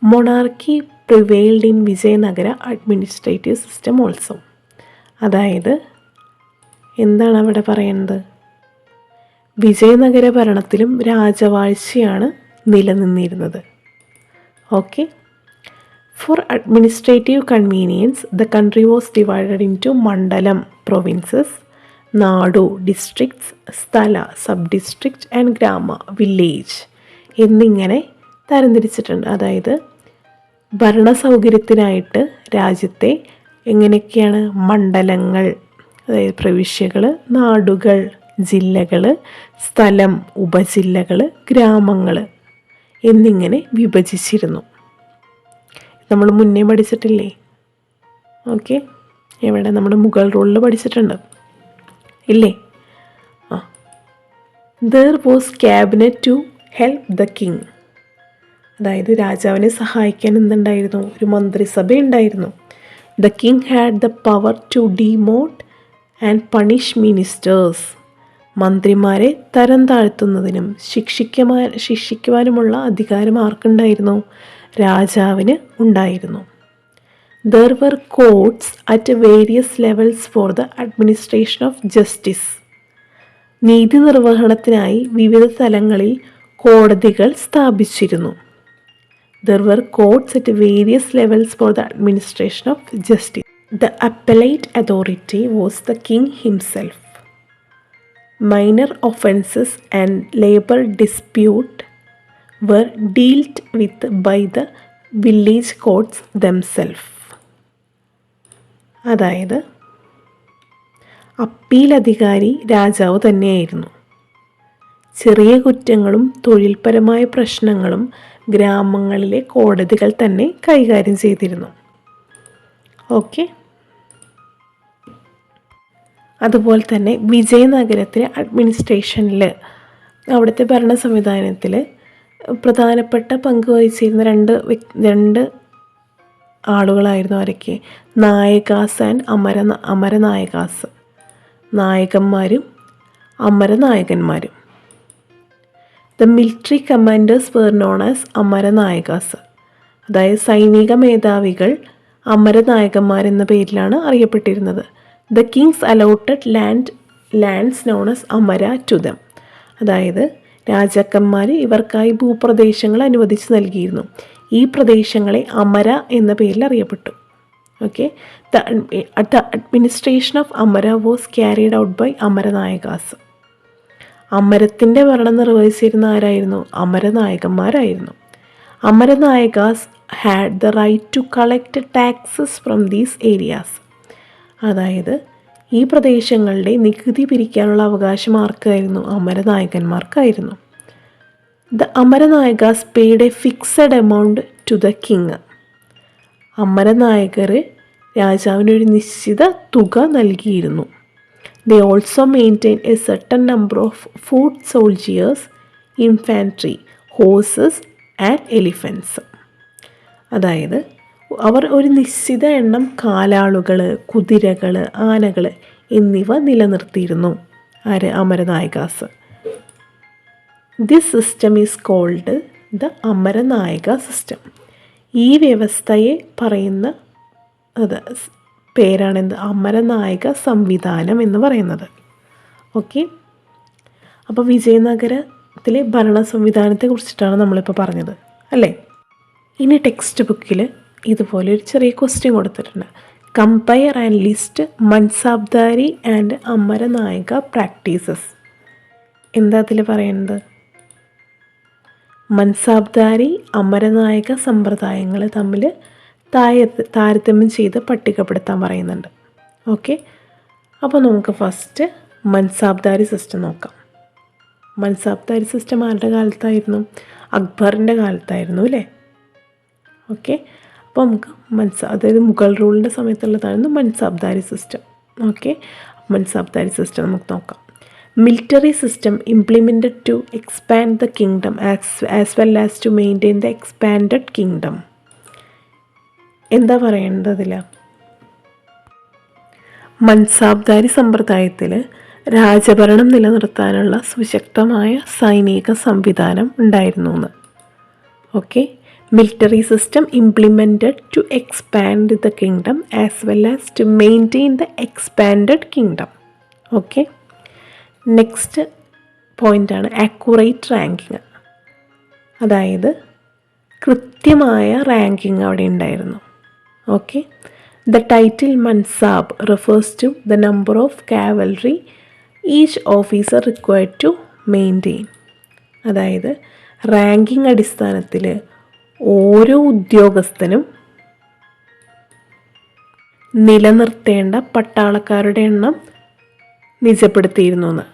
monarchy prevailed in Vijayanagara administrative system also. അതായത് എന്താണ് അവിടെ പറയുന്നത്? വിജയനഗര ഭരണത്തിലും രാജവാഴ്ചയാണ് നിലനിന്നിരുന്നത്. Okay, for administrative convenience the country was divided into mandalam provinces, nadu districts, sthala sub district and grama village എന്നിങ്ങനെ തരംതിരിച്ചിട്ടുണ്ട്. അതായത് ഭരണ സൗകര്യത്തിനായിട്ട് രാജ്യത്തെ എങ്ങനെയൊക്കെയാണ് മണ്ഡലങ്ങൾ, അതായത് പ്രവിശ്യകൾ, നാടുകൾ, ജില്ലകൾ, സ്ഥലം, ഉപജില്ലകൾ, ഗ്രാമങ്ങൾ എന്നിങ്ങനെ വിഭജിച്ചിരുന്നു. നമ്മൾ മുന്നേ പഠിച്ചിട്ടില്ലേ? ഓക്കെ, എവിടെ? നമ്മുടെ മുഗൾ റൂളിൽ പഠിച്ചിട്ടുണ്ട് ഇല്ലേ? There was cabinet to help the king. അതായത് രാജാവിനെ സഹായിക്കാൻ എന്തുണ്ടായിരുന്നു? ഒരു മന്ത്രിസഭ ഉണ്ടായിരുന്നു. The king had the power to demote and punish ministers. മന്ത്രിമാരെ തരം താഴ്ത്തുന്നതിനും ശിക്ഷിക്കുവാനുമുള്ള അധികാരം ആർക്കുണ്ടായിരുന്നു? രാജാവിന് ഉണ്ടായിരുന്നു. There were courts at various levels for the administration of justice. നീതി നിർവഹണത്തിനായി വിവിധ തലങ്ങളിൽ കോടതികൾ സ്ഥാപിച്ചിരുന്നു. There were courts at various levels for the administration of justice. The appellate authority was the king himself. Minor offences and labor dispute were dealt with by the village courts themselves. അതായത് appeal അധികാരി രാജാവ് തന്നെയായിരുന്നു. ചെറിയ കുറ്റങ്ങളും തൊഴിൽപരമായ പ്രശ്നങ്ങളും ഗ്രാമങ്ങളിലെ കോടതികൾ തന്നെ കൈകാര്യം ചെയ്തിരുന്നു. ഓക്കെ, അതുപോലെ തന്നെ വിജയനഗരത്തിലെ അഡ്മിനിസ്ട്രേഷനിൽ, അവിടുത്തെ ഭരണ സംവിധാനത്തിൽ പ്രധാനപ്പെട്ട പങ്ക് വഹിച്ചിരുന്ന രണ്ട് ആളുകളായിരുന്നു ആരൊക്കെ? നായകാസ് ആൻഡ് അമരനായകാസ്. നായകന്മാരും അമരനായകന്മാരും. The military commanders were known as Amaranayakas. അതായത് സൈനിക മേധാവികൾ അമരനായകന്മാരെന്ന പേരിലാണ് അറിയപ്പെട്ടിരുന്നത്. The kings allotted lands known as Amara to them. അതായത് രാജാക്കന്മാർ ഇവർക്കായി ഭൂപ്രദേശങ്ങൾ അനുവദിച്ച് നൽകിയിരുന്നു. ഈ പ്രദേശങ്ങളെ അമര എന്ന പേരിൽ അറിയപ്പെട്ടു. Okay, the administration of Amara was carried out by Amaranayakas. അമരത്തിൻ്റെ ഭരണം നിർവഹിച്ചിരുന്ന ആരായിരുന്നു? അമരനായകന്മാരായിരുന്നു. Amaranayakas had the right to collect taxes from these areas. അതായത് ഈ പ്രദേശങ്ങളുടെ നികുതി പിരിക്കാനുള്ള അവകാശം ആർക്കായിരുന്നു? അമരനായകന്മാർക്കായിരുന്നു. The അമരനായകാസ് paid a fixed amount to the king. അമരനായകർ രാജാവിനൊരു നിശ്ചിത തുക നൽകിയിരുന്നു. They also maintain a certain number of foot soldiers, infantry, horses and elephants. അതായത് അവർ ഒരു നിശ്ചിത എണ്ണം കാലാളുകൾ, കുതിരകൾ, ആനകൾ എന്നിവ നിലനിർത്തിയിരുന്നു. ആര്? Amaranayakas. This system is called the Amaranayaka system. ഈ വ്യവസ്ഥയെ പറയുന്ന പേരാണെന്ത്? അമരനായക സംവിധാനം എന്ന് പറയുന്നത്. ഓക്കെ, അപ്പോൾ വിജയനഗരത്തിലെ ഭരണ സംവിധാനത്തെ കുറിച്ചിട്ടാണ് നമ്മളിപ്പോൾ പറഞ്ഞത് അല്ലേ? ഇനി ടെക്സ്റ്റ് ബുക്കിൽ ഇതുപോലെ ഒരു ചെറിയ ക്വസ്റ്റ്യൻ കൊടുത്തിട്ടുണ്ട്. Compare and list Mansabdari and Amaranayaka practices. എന്താ അതിൽ പറയുന്നത്? മൻസാബ്ദാരി, അമരനായക സമ്പ്രദായങ്ങൾ തമ്മിൽ താരതമ്യം ചെയ്ത് പട്ടികപ്പെടുത്താൻ പറയുന്നുണ്ട്. ഓക്കെ, അപ്പോൾ നമുക്ക് ഫസ്റ്റ് മൻസാബ്ദാരി സിസ്റ്റം നോക്കാം. മൻസാബ്ദാരി സിസ്റ്റം ആരുടെ കാലത്തായിരുന്നു? അക്ബറിൻ്റെ കാലത്തായിരുന്നു അല്ലേ? ഓക്കെ, അപ്പോൾ നമുക്ക് അതായത് മുഗൾ റൂളിൻ്റെ സമയത്തുള്ളതായിരുന്നു mansabdari system. Okay, mansabdari system നമുക്ക് നോക്കാം. Military system implemented to expand the kingdom as well as to maintain the expanded kingdom. എന്താ പറയേണ്ടത് അതിൽ? മൻസാബ്ദാരി സമ്പ്രദായത്തിൽ രാജഭരണം നിലനിർത്താനുള്ള സുശക്തമായ സൈനിക സംവിധാനം ഉണ്ടായിരുന്നു എന്ന്. Okay, military system implemented to expand the kingdom as well as to maintain the expanded kingdom. Okay, next പോയിൻ്റാണ് ആക്യുറേറ്റ് റാങ്കിങ്. അതായത് കൃത്യമായ റാങ്കിങ് അവിടെ ഉണ്ടായിരുന്നു. Okay, the title mansab refers to the number of cavalry each officer required to maintain. അതായത് ranking അടിസ്ഥാനത്തിൽ ഓരോ ഉദ്യോഗസ്ഥനും നിലനിർത്തേണ്ട പട്ടാളക്കാരുടെ എണ്ണം നിജപ്പെടുത്തിയിരുന്നു എന്ന്.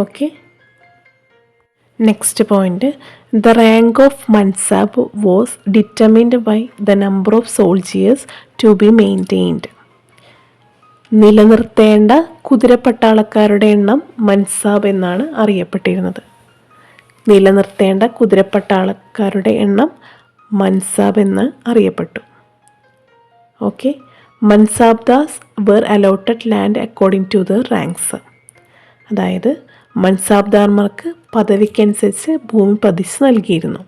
Okay, next point, the rank of mansab was determined by the number of soldiers to B maintained. നിലനിർത്തേണ്ട കുതിരപ്പട്ടാളക്കാരുടെ എണ്ണം മൻസാബ് എന്നാണ് അറിയപ്പെട്ടിരുന്നത്. നിലനിർത്തേണ്ട കുതിരപ്പട്ടാളക്കാരുടെ എണ്ണം മൻസാബ് എന്ന് അറിയപ്പെട്ടു. Okay, mansabdars were allotted land according to the ranks. അതായത് മൻസാബ്ദാർമാർക്ക് പദവിക്കനുസരിച്ച് ഭൂമി പതിച്ച് നൽകിയിരുന്നു.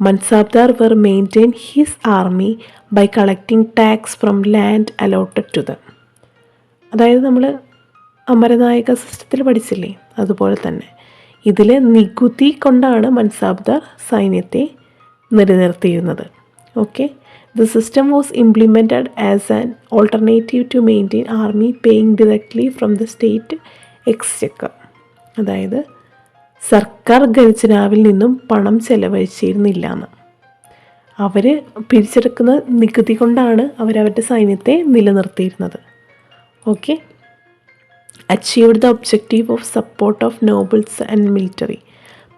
Mansabdar were maintain his army by collecting tax from land allotted to them. അതായത് നമ്മൾ അമരനായക സിസ്റ്റത്തിൽ പഠിച്ചില്ലേ, അതുപോലെ തന്നെ ഇതിൽ നികുതി കൊണ്ടാണ് മൻസാബ്ദാർ സൈന്യത്തെ നിലനിർത്തിയിരുന്നത്. Okay, the system was implemented as an alternative to maintain army paying directly from the state exchequer. അതായത് സർക്കാർ ഖജനാവിൽ നിന്നും പണം ചെലവഴിച്ചിരുന്നില്ല എന്ന്. അവർ പിരിച്ചെടുക്കുന്ന നികുതി കൊണ്ടാണ് അവരവരുടെ സൈന്യത്തെ നിലനിർത്തിയിരുന്നത്. Okay, achieved the objective of support of nobles and military.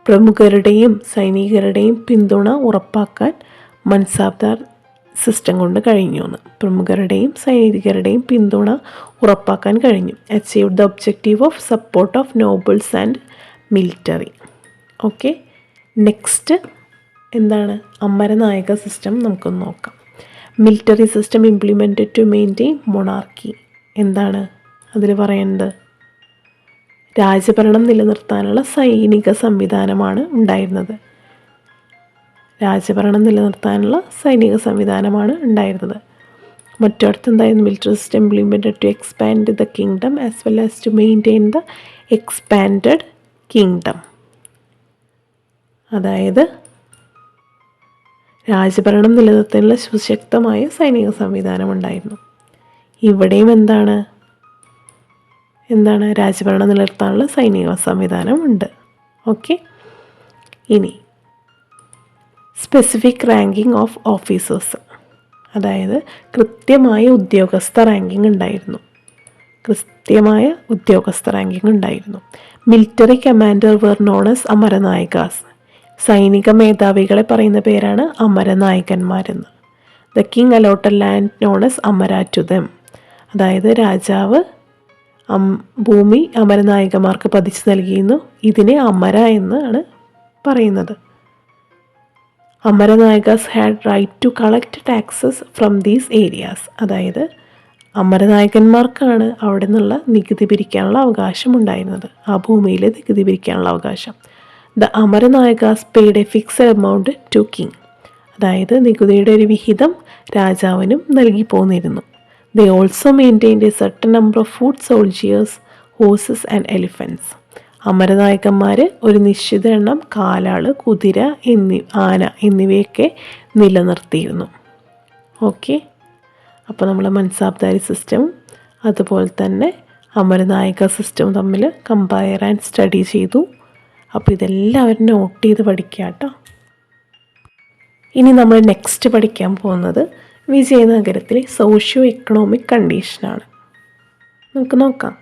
പ്രമുഖരുടെയും സൈനികരുടെയും പിന്തുണ ഉറപ്പാക്കാൻ മൻസാബ്ദാർ സിസ്റ്റം കൊണ്ട് കഴിഞ്ഞു എന്ന്. പ്രമുഖരുടെയും സൈനികരുടെയും പിന്തുണ ഉറപ്പാക്കാൻ കഴിഞ്ഞു. Achieved the objective of support of nobles and military. Okay, next എന്താണ്? അമരനായക സിസ്റ്റം നമുക്കൊന്ന് നോക്കാം. Military system implemented to maintain monarchy. എന്താണ് അതിൽ പറയേണ്ടത്? രാജഭരണം നിലനിർത്താനുള്ള സൈനിക സംവിധാനമാണ് ഉണ്ടായിരുന്നത്. രാജഭരണം നിലനിർത്താനുള്ള സൈനിക സംവിധാനമാണ് ഉണ്ടായിരുന്നത്. മറ്റടുത്ത് എന്തായിരുന്നു? Military system implemented to expand the kingdom as well as to maintain the expanded kingdom. അതായത് രാജഭരണം നിലനിർത്താനുള്ള സുശക്തമായ സൈനിക സംവിധാനം ഉണ്ടായിരുന്നു. ഇവിടെയും എന്താണ്? എന്താണ്, രാജഭരണം നിലനിർത്താനുള്ള സൈനിക സംവിധാനം ഉണ്ട്. ഓക്കെ. ഇനി സ്പെസിഫിക് റാങ്കിങ് ഓഫ് ഓഫീസേഴ്സ്, അതായത് കൃത്യമായ ഉദ്യോഗസ്ഥ റാങ്കിങ് ഉണ്ടായിരുന്നു. Military commander were known as amaranayakas. സൈനിക മേധാവികളെ പറയുന്ന പേരാണ് അമരനായകന്മാരെന്ന്. The king allotted land known as Amara to them. അതായത് രാജാവ് ഭൂമി അമരനായകന്മാർക്ക് പതിച്ചു നൽകിയിരുന്നു. ഇതിനെ അമര എന്നാണ് പറയുന്നത്. Amaranayakas had right to collect taxes from these areas. അതായത് അമരനായകന്മാർക്കാണ് അവിടെ നിന്നുള്ള നികുതി പിരിക്കാനുള്ള അവകാശം ഉണ്ടായിരുന്നത്, ആ ഭൂമിയിൽ നികുതി പിരിക്കാനുള്ള അവകാശം. The അമരനായകാസ് paid a fixed amount to king. അതായത് നികുതിയുടെ ഒരു വിഹിതം രാജാവിനും നൽകി പോന്നിരുന്നു. They also maintained a certain number of foot soldiers, horses and elephants. അമരനായകന്മാർ ഒരു നിശ്ചിത എണ്ണം കാലാള്, കുതിര, ആന എന്നിവയൊക്കെ നിലനിർത്തിയിരുന്നു. ഓക്കെ. അപ്പോൾ നമ്മൾ മൻസാബ്ദാരി സിസ്റ്റം അതുപോലെ തന്നെ അമരനായക സിസ്റ്റം തമ്മിൽ കമ്പയർ ആൻഡ് സ്റ്റഡി ചെയ്തു. അപ്പോൾ ഇതെല്ലാവരും നോട്ട് ചെയ്ത് പഠിക്കുക കേട്ടോ. ഇനി നമ്മൾ നെക്സ്റ്റ് പഠിക്കാൻ പോകുന്നത് വിജയനഗരത്തിലെ സോഷ്യോ എക്കണോമിക് കണ്ടീഷനാണ്. നമുക്ക് നോക്കാം.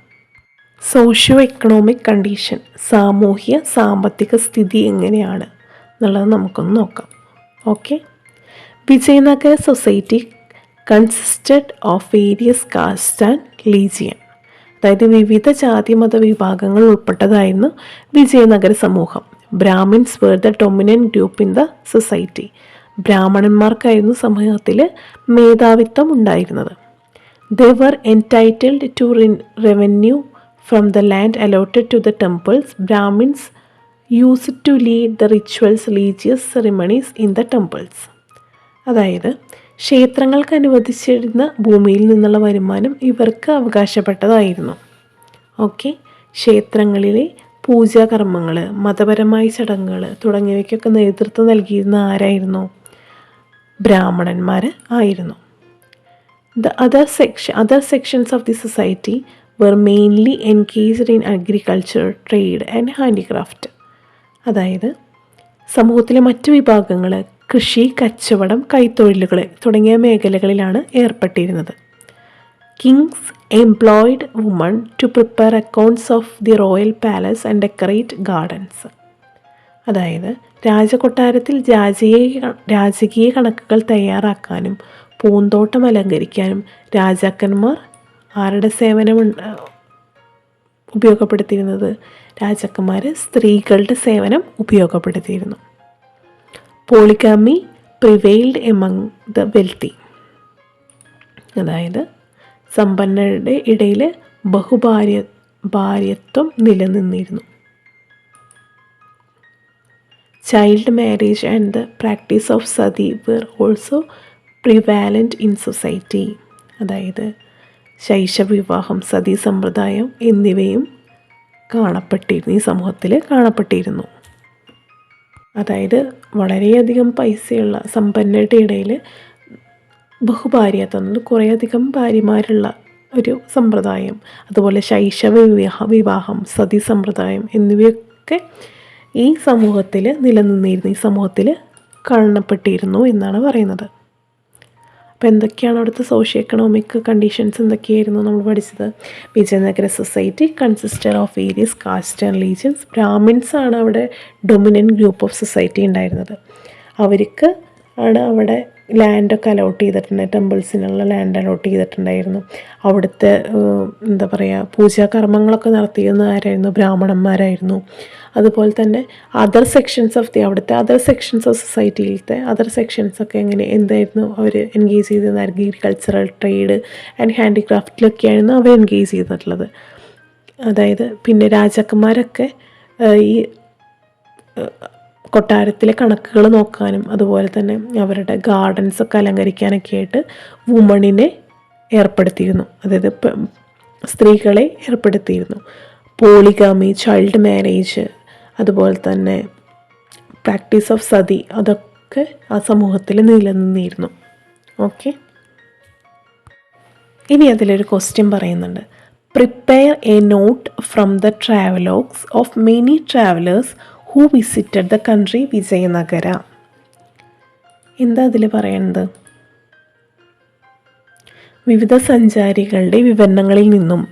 സോഷ്യോ എക്കണോമിക് കണ്ടീഷൻ, സാമൂഹ്യ സാമ്പത്തിക സ്ഥിതി എങ്ങനെയാണ് എന്നുള്ളത് നമുക്കൊന്ന് നോക്കാം. Okay. Vijayanagara society consisted of various caste and religion. അതായത് വിവിധ ജാതി മത വിഭാഗങ്ങൾ ഉൾപ്പെട്ടതായിരുന്നു വിജയനഗര സമൂഹം. Brahmins were the dominant group in the society. ബ്രാഹ്മണന്മാർക്കായിരുന്നു സമൂഹത്തിൽ മേധാവിത്വം ഉണ്ടായിരുന്നത്. They were entitled to revenue from the land allotted to the temples. Brahmins used to lead the rituals, religious ceremonies in the temples. അതായത് ക്ഷേത്രങ്ങൾക്ക് അനുവദിച്ചിരുന്ന ഭൂമിയിൽ നിന്നുള്ള വരുമാനം ഇവർക്ക് അവകാശപ്പെട്ടതായിരുന്നു. ഓക്കെ. ക്ഷേത്രങ്ങളിലെ പൂജാകർമ്മങ്ങൾ, മതപരമായ ചടങ്ങുകൾ തുടങ്ങിയവയ്ക്കൊക്കെ നേതൃത്വം നൽകിയിരുന്ന ആരായിരുന്നു? ബ്രാഹ്മണന്മാർ ആയിരുന്നു. The other sections of the society were mainly engaged in agriculture, trade and handicraft. അതായത് സമൂഹത്തിലെ മറ്റു വിഭാഗങ്ങൾ കൃഷി, കച്ചവടം, കൈത്തൊഴിലുകൾ തുടങ്ങിയ മേഖലകളിലാണ് ഏർപ്പെട്ടിരുന്നത്. Kings employed woman to prepare accounts of the royal palace and decorate gardens. അതായത് രാജകൊട്ടാരത്തിൽ രാജകീയ കണക്കുകൾ തയ്യാറാക്കാനും പൂന്തോട്ടം അലങ്കരിക്കാനും രാജാക്കന്മാർ ആരുടെ സേവനം ഉപയോഗപ്പെടുത്തിയിരുന്നത്? രാജാക്കന്മാർ സ്ത്രീകളുടെ സേവനം ഉപയോഗപ്പെടുത്തിയിരുന്നു. Polygamy prevailed among the wealthy. അതായത് സമ്പന്നരുടെ ഇടയിൽ ഭാര്യത്വം നിലനിന്നിരുന്നു. Child marriage and the practice of sati were also prevalent in society. അതായത് ശൈശവവിവാഹം, സതി സമ്പ്രദായം എന്നിവയും ഈ സമൂഹത്തിൽ കാണപ്പെട്ടിരുന്നു. അതായത് വളരെയധികം പൈസയുള്ള സമ്പന്നരുടെ ഇടയിൽ ബഹുഭാര്യത്വം, കുറേയധികം ഭാര്യമാരുള്ള ഒരു സമ്പ്രദായം, അതുപോലെ ശൈശവ വിവാഹം, സതി സമ്പ്രദായം എന്നിവയൊക്കെ ഈ സമൂഹത്തിൽ നിലനിന്നിരുന്നു, ഈ സമൂഹത്തിൽ കാണപ്പെട്ടിരുന്നു എന്നാണ് പറയുന്നത്. അപ്പോൾ എന്തൊക്കെയാണ് അവിടുത്തെ സോഷ്യോ എക്കണോമിക് കണ്ടീഷൻസ് എന്തൊക്കെയായിരുന്നു നമ്മൾ പഠിച്ചത്? Vijayanagara society consisted of various caste and religions. Brahmins ആണ് അവിടെ ഡൊമിനൻറ്റ് ഗ്രൂപ്പ് ഓഫ് സൊസൈറ്റി ഉണ്ടായിരുന്നത്. അവർക്ക് ആണ് അവിടെ ലാൻഡൊക്കെ അലോട്ട് ചെയ്തിട്ടുണ്ട്, ടെമ്പിൾസിനുള്ള ലാൻഡ് അലോട്ട് ചെയ്തിട്ടുണ്ടായിരുന്നു. അവിടുത്തെ പൂജാകർമ്മങ്ങളൊക്കെ നടത്തിയിരുന്ന ആരായിരുന്നു? ബ്രാഹ്മണന്മാരായിരുന്നു. അതുപോലെ തന്നെ അവിടുത്തെ അതർ സെക്ഷൻസ് ഓഫ് സൊസൈറ്റിയിലത്തെ അതർ സെക്ഷൻസൊക്കെ എന്തായിരുന്നു അവർ എൻഗേജ് ചെയ്തിരുന്നത്? അഗ്രികൾച്ചറൽ, ട്രേഡ് ആൻഡ് ഹാൻഡിക്രാഫ്റ്റിലൊക്കെയായിരുന്നു അവർ എൻഗേജ് ചെയ്തിട്ടുള്ളത്. അതായത് പിന്നെ രാജാക്കന്മാരൊക്കെ ഈ കൊട്ടാരത്തിലെ കണക്കുകൾ നോക്കാനും അതുപോലെ തന്നെ അവരുടെ ഗാർഡൻസൊക്കെ അലങ്കരിക്കാനൊക്കെ ആയിട്ട് വുമണിനെ ഏർപ്പെടുത്തിയിരുന്നു, അതായത് സ്ത്രീകളെ ഏർപ്പെടുത്തിയിരുന്നു. പോളിഗാമി, ചൈൽഡ് മാരേജ്, അതുപോലെ തന്നെ പ്രാക്ടീസ് ഓഫ് സതി, അതൊക്കെ ആ സമൂഹത്തിൽ നിലനിന്നിരുന്നു. ഓക്കെ. ഇനി അതിലൊരു ക്വസ്റ്റ്യൻ പറയുന്നുണ്ട്. Prepare a note from the travelogues of many travellers who visited the country Vijayanagara. എന്താ അതിൽ പറയുന്നത്? വിവിധ സഞ്ചാരികളുടെ വിവരണങ്ങളിൽ നിന്നും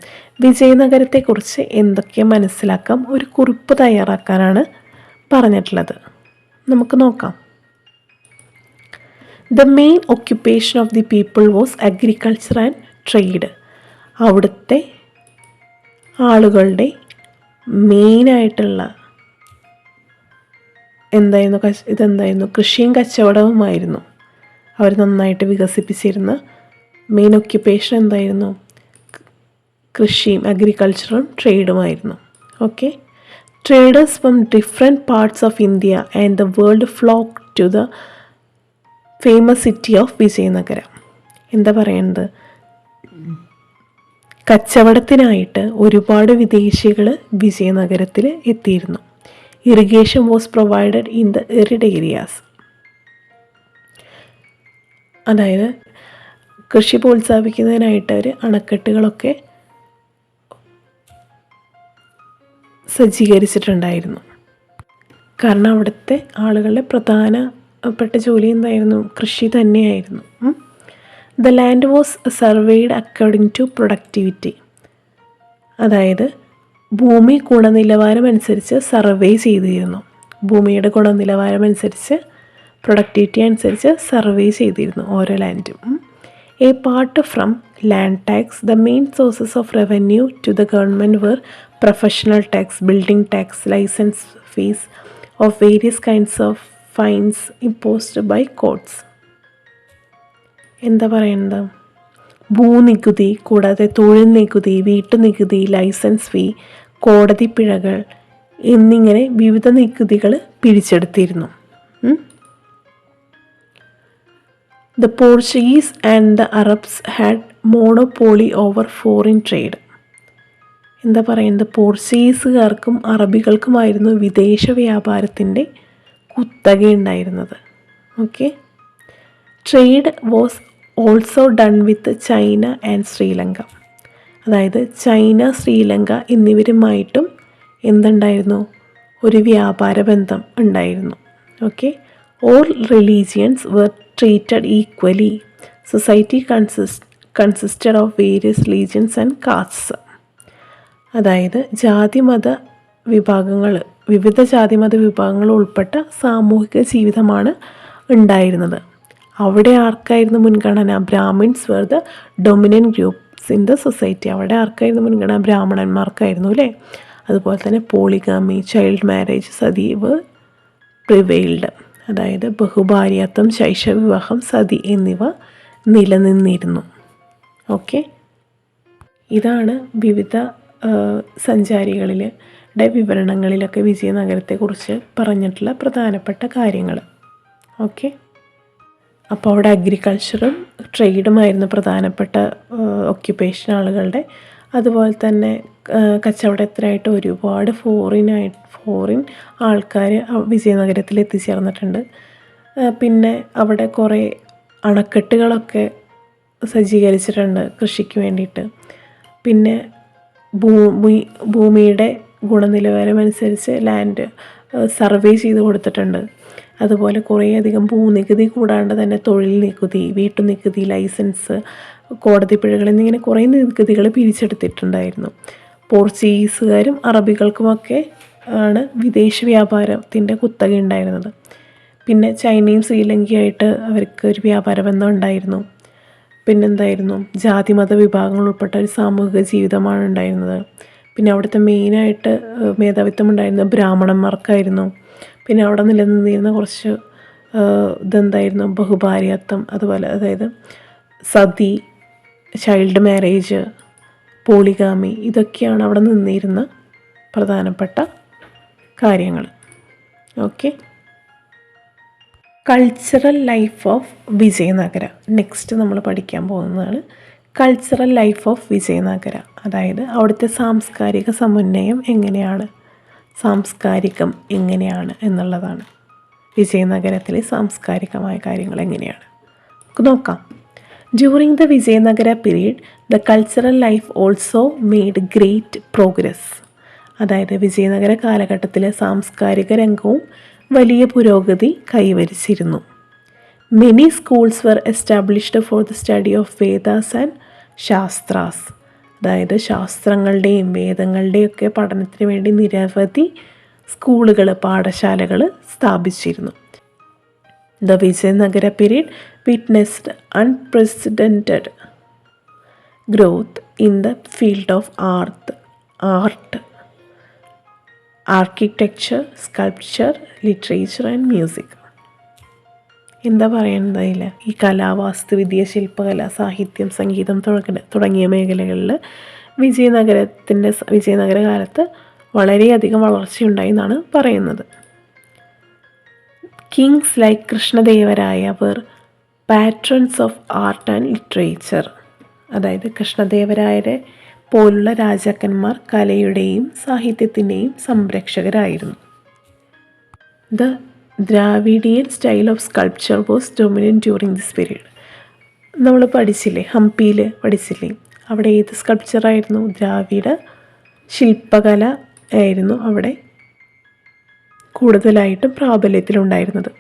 വിജയനഗരത്തെക്കുറിച്ച് എന്തൊക്കെ മനസ്സിലാക്കാം, ഒരു കുറിപ്പ് തയ്യാറാക്കാനാണ് പറഞ്ഞിട്ടുള്ളത്. നമുക്ക് നോക്കാം. The main occupation of the people was agriculture and trade. അവിടുത്തെ ആളുകളുടെ മെയിനായിട്ടുള്ള ഇതെന്തായിരുന്നു? കൃഷിയും കച്ചവടവുമായിരുന്നു. അവർ നന്നായിട്ട് വികസിപ്പിച്ചിരുന്ന മെയിൻ ഓക്യുപ്പേഷൻ എന്തായിരുന്നു? കൃഷിയും അഗ്രികൾച്ചറും ട്രേഡുമായിരുന്നു. Okay. Traders from different parts of India and the world flock to the famous city of Vijayanagara. എന്താ പറയുന്നത്? കച്ചവടത്തിനായിട്ട് ഒരുപാട് വിദേശികൾ വിജയനഗരത്തിൽ എത്തിയിരുന്നു. Irrigation was provided in the arid areas. അതായത് കൃഷി പ്രോത്സാഹിപ്പിക്കുന്നതിനായിട്ട് അവർ അണക്കെട്ടുകളൊക്കെ സജ്ജീകരിച്ചിട്ടുണ്ടായിരുന്നു. കാരണം അവിടുത്തെ ആളുകളുടെ പ്രധാനപ്പെട്ട ജോലി എന്തായിരുന്നു? കൃഷി തന്നെയായിരുന്നു. The land was surveyed according to productivity. അതായത് ഭൂമി ഗുണനിലവാരം അനുസരിച്ച് സർവേ ചെയ്തിരുന്നു. ഭൂമിയുടെ ഗുണനിലവാരം അനുസരിച്ച്, പ്രൊഡക്ടിവിറ്റി അനുസരിച്ച് സർവേ ചെയ്തിരുന്നു ഓരോ ലാൻഡും. A part from land tax. The main sources of revenue to the government were professional tax, building tax, licence fees of various kinds of fines imposed by courts. എന്താ പറയുന്നത്? ഭൂനികുതി, കൂടാതെ തൊഴിൽ നികുതി, വീട്ടുനികുതി, ലൈസൻസ് ഫീ, കോടതി പിഴകൾ എന്നിങ്ങനെ വിവിധ നികുതികൾ പിരിച്ചെടുത്തിരുന്നു. The Portuguese and the Arabs had monopoly over foreign trade. എന്താ പറയുന്നത്? പോർച്ചുഗീസുകാർക്കും അറബികൾക്കുമായിരുന്നു വിദേശ വ്യാപാരത്തിൻ്റെ കുത്തകയുണ്ടായിരുന്നത്. Okay. Trade was also done with China and Sri Lanka. അതായത് ചൈന, ശ്രീലങ്ക എന്നിവരുമായിട്ടും എന്തുണ്ടായിരുന്നു? ഒരു വ്യാപാര ബന്ധം ഉണ്ടായിരുന്നു. Okay. All religions were treated equally. Society consisted of various religions and castes. അതായത് ജാതിമത വിഭാഗങ്ങൾ, വിവിധ ജാതിമത വിഭാഗങ്ങൾ ഉൾപ്പെട്ട സാമൂഹിക ജീവിതമാണ് ഉണ്ടായിരുന്നത്. അവിടെ ആർക്കായിരുന്നു മുൻഗണന? Brahmins were the dominant groups in the society. അവിടെ ആർക്കായിരുന്നു മുൻഗണന? ബ്രാഹ്മണന്മാർക്കായിരുന്നു അല്ലേ. അതുപോലെ തന്നെ polygamy, child marriage, sati prevailed. അതായത് ബഹുഭാര്യാത്വം, ശൈശവവിവാഹം, സതി എന്നിവ നിലനിന്നിരുന്നു. ഓക്കെ. ഇതാണ് വിവിധ സഞ്ചാരികളുടെ വിവരണങ്ങളിലൊക്കെ വിജയനഗരത്തെക്കുറിച്ച് പറഞ്ഞിട്ടുള്ള പ്രധാനപ്പെട്ട കാര്യങ്ങൾ. ഓക്കെ. അപ്പോൾ അവിടെ അഗ്രികൾച്ചറും ട്രേഡുമായിരുന്നു പ്രധാനപ്പെട്ട ഓക്യുപ്പേഷൻ ആളുകളുടെ. അതുപോലെ തന്നെ കച്ചവടത്തിനായിട്ട് ഒരുപാട് ഫോറിൻ ആൾക്കാർ വിജയനഗരത്തിൽ എത്തിച്ചേർന്നിട്ടുണ്ട്. പിന്നെ അവിടെ കുറേ അണക്കെട്ടുകളൊക്കെ സജ്ജീകരിച്ചിട്ടുണ്ട് കൃഷിക്ക് വേണ്ടിയിട്ട്. പിന്നെ ഭൂമിയുടെ ഗുണനിലവാരം അനുസരിച്ച് ലാൻഡ് സർവേ ചെയ്ത് കൊടുത്തിട്ടുണ്ട്. അതുപോലെ കുറേയധികം ഭൂനികുതി കൂടാണ്ട് തന്നെ തൊഴിൽ നികുതി, വീട്ടുനികുതി, ലൈസൻസ്, കോടതി പിഴകൾ എന്നിങ്ങനെ കുറേ നികുതികൾ പിരിച്ചെടുത്തിട്ടുണ്ടായിരുന്നു. പോർച്ചുഗീസുകാരും അറബികൾക്കുമൊക്കെ ആണ് വിദേശ വ്യാപാരത്തിൻ്റെ കുത്തക ഉണ്ടായിരുന്നത്. പിന്നെ ചൈനയും ശ്രീലങ്കയായിട്ട് അവർക്ക് ഒരു വ്യാപാര ബന്ധം ഉണ്ടായിരുന്നു. പിന്നെന്തായിരുന്നു? ജാതിമത വിഭാഗങ്ങൾ ഉൾപ്പെട്ട ഒരു സാമൂഹിക ജീവിതമാണ് ഉണ്ടായിരുന്നത്. പിന്നെ അവിടുത്തെ മെയിനായിട്ട് മേധാവിത്വം ഉണ്ടായിരുന്നത് ബ്രാഹ്മണന്മാർക്കായിരുന്നു. പിന്നെ അവിടെ നിലനിന്നിരുന്ന കുറച്ച് ഇതെന്തായിരുന്നു? ബഹുഭാര്യാത്വം, അതുപോലെ അതായത് സതി, ചൈൽഡ് മാരേജ്, പോളിഗാമി, ഇതൊക്കെയാണ് അവിടെ നിന്നിരുന്ന പ്രധാനപ്പെട്ട കാര്യങ്ങൾ. Okay. Cultural life of Vijayanagara. Next നമ്മൾ പഠിക്കാൻ പോകുന്നതാണ് കൾച്ചറൽ ലൈഫ് ഓഫ് വിജയനഗര. അതായത് അവിടുത്തെ സാംസ്കാരിക സമന്വയം എങ്ങനെയാണ്, സാംസ്കാരികം എങ്ങനെയാണ് എന്നുള്ളതാണ്. വിജയനഗരത്തിലെ സാംസ്കാരികമായ കാര്യങ്ങൾ എങ്ങനെയാണ് നമുക്ക് നോക്കാം. During the Vijayanagara period, the cultural life also made great progress. അതായത് വിജയനഗര കാലഘട്ടത്തിൽ സാംസ്കാരിക രംഗവും വലിയ പുരോഗതി കൈവരിച്ചിരുന്നു. Many schools were established for the study of Vedas and Shastras. അതായത് ശാസ്ത്രങ്ങളുടെയും വേദങ്ങളുടെയും ഒക്കെ പഠനത്തിന് വേണ്ടി നിരവധി സ്കൂളുകൾ, പാഠശാലകൾ സ്ഥാപിച്ചിരുന്നു. The Vijayanagara period witnessed unprecedented growth in the field of art, architecture, sculpture, literature and music. എന്താ പറയുന്നതില്ല, ഈ കല, വാസ്തുവിദ്യ, ശില്പകല, സാഹിത്യം, സംഗീതം തുടങ്ങിയ മേഖലകളിൽ വിജയനഗര കാലത്ത് വളരെയധികം വളർച്ചയുണ്ടായി എന്നാണ് പറയുന്നത്. Kings like Krishnadevaraya were patrons of art and literature. അതായത് കൃഷ്ണദേവരായരെ പോലുള്ള രാജാക്കന്മാർ കലയുടെയും സാഹിത്യത്തിൻ്റെയും സംരക്ഷകരായിരുന്നു. The Dravidian style of sculpture was dominant during this period. നമ്മൾ പഠിച്ചില്ലേ, ഹംപിയിൽ പഠിച്ചില്ലേ, അവിടെ ഏത് സ്കൾപ്ചറായിരുന്നു? ദ്രാവിഡ ശില്പകല ആയിരുന്നു അവിടെ കൂടുതലായിട്ടും പ്രാബല്യത്തിലുണ്ടായിരുന്നത്.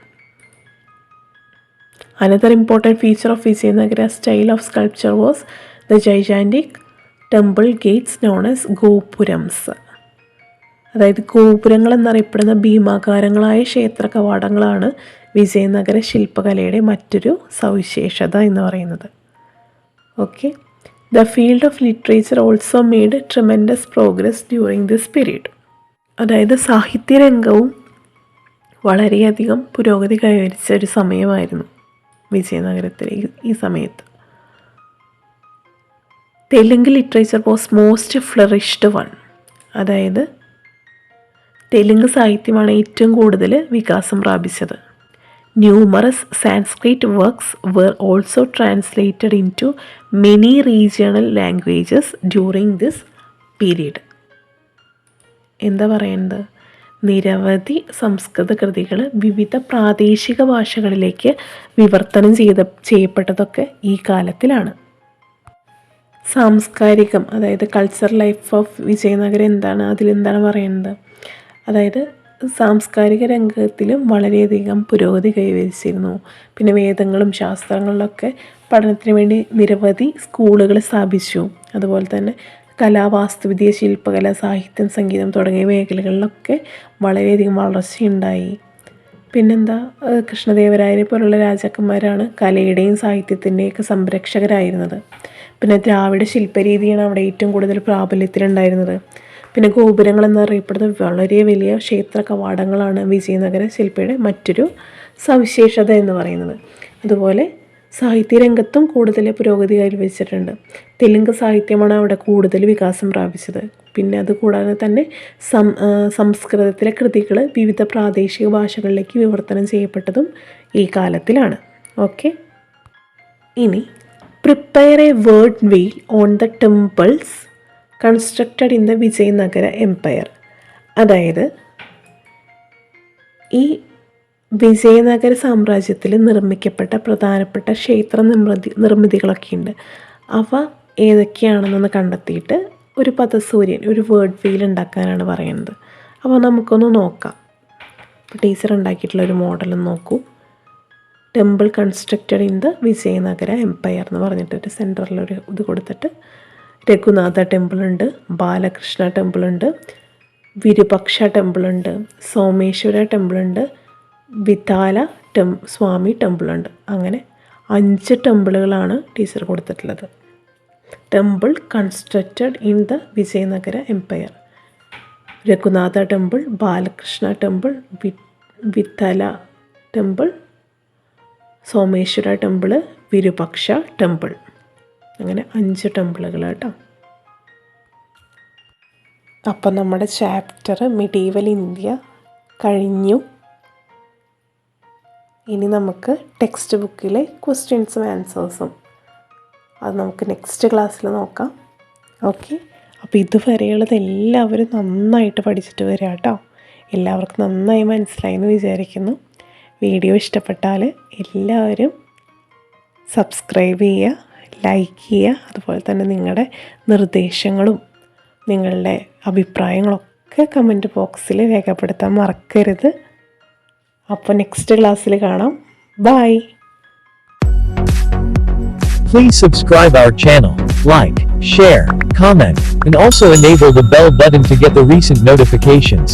Another important feature of Vijayanagara style of sculpture was the gigantic temple gates known as ഗോപുരംസ്. അതായത് ഗോപുരങ്ങൾ എന്നറിയപ്പെടുന്ന ഭീമാകാരങ്ങളായ ക്ഷേത്ര കവാടങ്ങളാണ് വിജയനഗര ശില്പകലയുടെ മറ്റൊരു സവിശേഷത എന്ന് പറയുന്നത്. Okay, the field of literature also made tremendous progress during this period. അതായത് സാഹിത്യരംഗവും വളരെയധികം പുരോഗതി കൈവരിച്ച ഒരു സമയമായിരുന്നു വിജയനഗരത്തിലെ ഈ സമയത്ത്. Telugu literature was most flourished one. അതായത് തെലുങ്ക് സാഹിത്യമാണ് ഏറ്റവും കൂടുതൽ വികാസം പ്രാപിച്ചത്. Numerous Sanskrit works were also translated into many regional languages during this period. എന്താ പറയുന്നത്? നിരവധി സംസ്കൃത കൃതികൾ വിവിധ പ്രാദേശിക ഭാഷകളിലേക്ക് വിവർത്തനം ചെയ്യപ്പെട്ടതൊക്കെ ഈ കാലത്തിലാണ്. സാംസ്കാരികം, അതായത് കൾച്ചറൽ ലൈഫ് ഓഫ് വിജയനഗരം എന്താണ്, അതിലെന്താണ് പറയുന്നത്? അതായത് സാംസ്കാരിക രംഗത്തിലും വളരെയധികം പുരോഗതി കൈവരിച്ചിരുന്നു. പിന്നെ വേദങ്ങളും ശാസ്ത്രങ്ങളിലൊക്കെ പഠനത്തിന് വേണ്ടി നിരവധി സ്കൂളുകൾ സ്ഥാപിച്ചു. അതുപോലെ തന്നെ കല, വാസ്തുവിദ്യ, ശില്പകല, സാഹിത്യം, സംഗീതം തുടങ്ങിയ മേഖലകളിലൊക്കെ വളരെയധികം വളർച്ചയുണ്ടായി. പിന്നെന്താ, കൃഷ്ണദേവരായരെ പോലുള്ള രാജാക്കന്മാരാണ് കലയുടെയും സാഹിത്യത്തിൻ്റെയൊക്കെ സംരക്ഷകരായിരുന്നത്. പിന്നെ ദ്രാവിഡ ശില്പരീതിയാണ് അവിടെ ഏറ്റവും കൂടുതൽ പ്രാബല്യത്തിലുണ്ടായിരുന്നത്. പിന്നെ ഗോപുരങ്ങൾ എന്നറിയപ്പെടുന്ന വളരെ വലിയ ക്ഷേത്ര കവാടങ്ങളാണ് വിജയനഗര ശില്പയുടെ മറ്റൊരു സവിശേഷത എന്ന് പറയുന്നത്. അതുപോലെ സാഹിത്യരംഗത്തും കൂടുതൽ പുരോഗതി കൈവരിച്ചിട്ടുണ്ട്. തെലുങ്ക് സാഹിത്യമാണ് അവിടെ കൂടുതൽ വികാസം പ്രാപിച്ചത്. പിന്നെ അതുകൂടാതെ തന്നെ സംസ്കൃതത്തിലെ കൃതികൾ വിവിധ പ്രാദേശിക ഭാഷകളിലേക്ക് വിവർത്തനം ചെയ്യപ്പെട്ടതും ഈ കാലത്തിലാണ്. ഓക്കെ, ഇനി prepare a word wheel on the temples constructed in the Vijayanagara empire. അതായത് ഈ വിജയനഗര സാമ്രാജ്യത്തിൽ നിർമ്മിക്കപ്പെട്ട പ്രധാനപ്പെട്ട ക്ഷേത്ര നിർമ്മിതികളൊക്കെയുണ്ട്. അവ ഏതൊക്കെയാണെന്നൊന്ന് കണ്ടെത്തിയിട്ട് ഒരു പദസൂര്യൻ, ഒരു വേർഡ് വീൽ ഉണ്ടാക്കാനാണ് പറയുന്നത്. അപ്പോൾ നമുക്കൊന്ന് നോക്കാം. ഇപ്പോൾ ടീച്ചർ ഉണ്ടാക്കിയിട്ടുള്ള ഒരു മോഡൽ നോക്കൂ. Temple constructed in the Vijayanagara empire എന്ന് പറഞ്ഞിട്ടൊരു സെൻറ്ററിലൊരു ഇത് കൊടുത്തിട്ട് രഘുനാഥ ടെമ്പിളുണ്ട്, ബാലകൃഷ്ണ ടെമ്പിളുണ്ട്, വിരുപക്ഷ ടെമ്പിളുണ്ട്, സോമേശ്വര ടെമ്പിളുണ്ട്, വിതാല സ്വാമി ടെമ്പിളുണ്ട്. അങ്ങനെ 5 ടെമ്പിളുകളാണ് ടീച്ചർ കൊടുത്തിട്ടുള്ളത്. Temple constructed in the Vijayanagara empire: Raghunatha temple, Balakrishna temple, Vithala temple, Someshwara temple, Virupaksha temple. അങ്ങനെ 5 ടെമ്പിളുകൾ കേട്ടോ. അപ്പം നമ്മുടെ ചാപ്റ്റർ മിഡീവൽ ഇന്ത്യ കഴിഞ്ഞു. ഇനി നമുക്ക് ടെക്സ്റ്റ് ബുക്കിലെ ക്വസ്റ്റ്യൻസും ആൻസേഴ്സും അത് നമുക്ക് നെക്സ്റ്റ് ക്ലാസ്സിൽ നോക്കാം. ഓക്കെ, അപ്പോൾ ഇതുവരെയുള്ളത് എല്ലാവരും നന്നായിട്ട് പഠിച്ചിട്ട് വരിക കേട്ടോ. എല്ലാവർക്കും നന്നായി മനസ്സിലായി എന്ന് വിചാരിക്കുന്നു. വീഡിയോ ഇഷ്ടപ്പെട്ടാൽ എല്ലാവരും സബ്സ്ക്രൈബ് ചെയ്യുക, ലൈക്ക് ചെയ്യുക. അതുപോലെ തന്നെ നിങ്ങളുടെ നിർദ്ദേശങ്ങളും നിങ്ങളുടെ അഭിപ്രായങ്ങളൊക്കെ കമൻറ്റ് ബോക്സിൽ രേഖപ്പെടുത്താൻ മറക്കരുത്. അപ്പോൾ നെക്സ്റ്റ് ക്ലാസ്സിൽ കാണാം. By. Please subscribe our channel, like, share, comment, and also enable the bell button to get the recent notifications.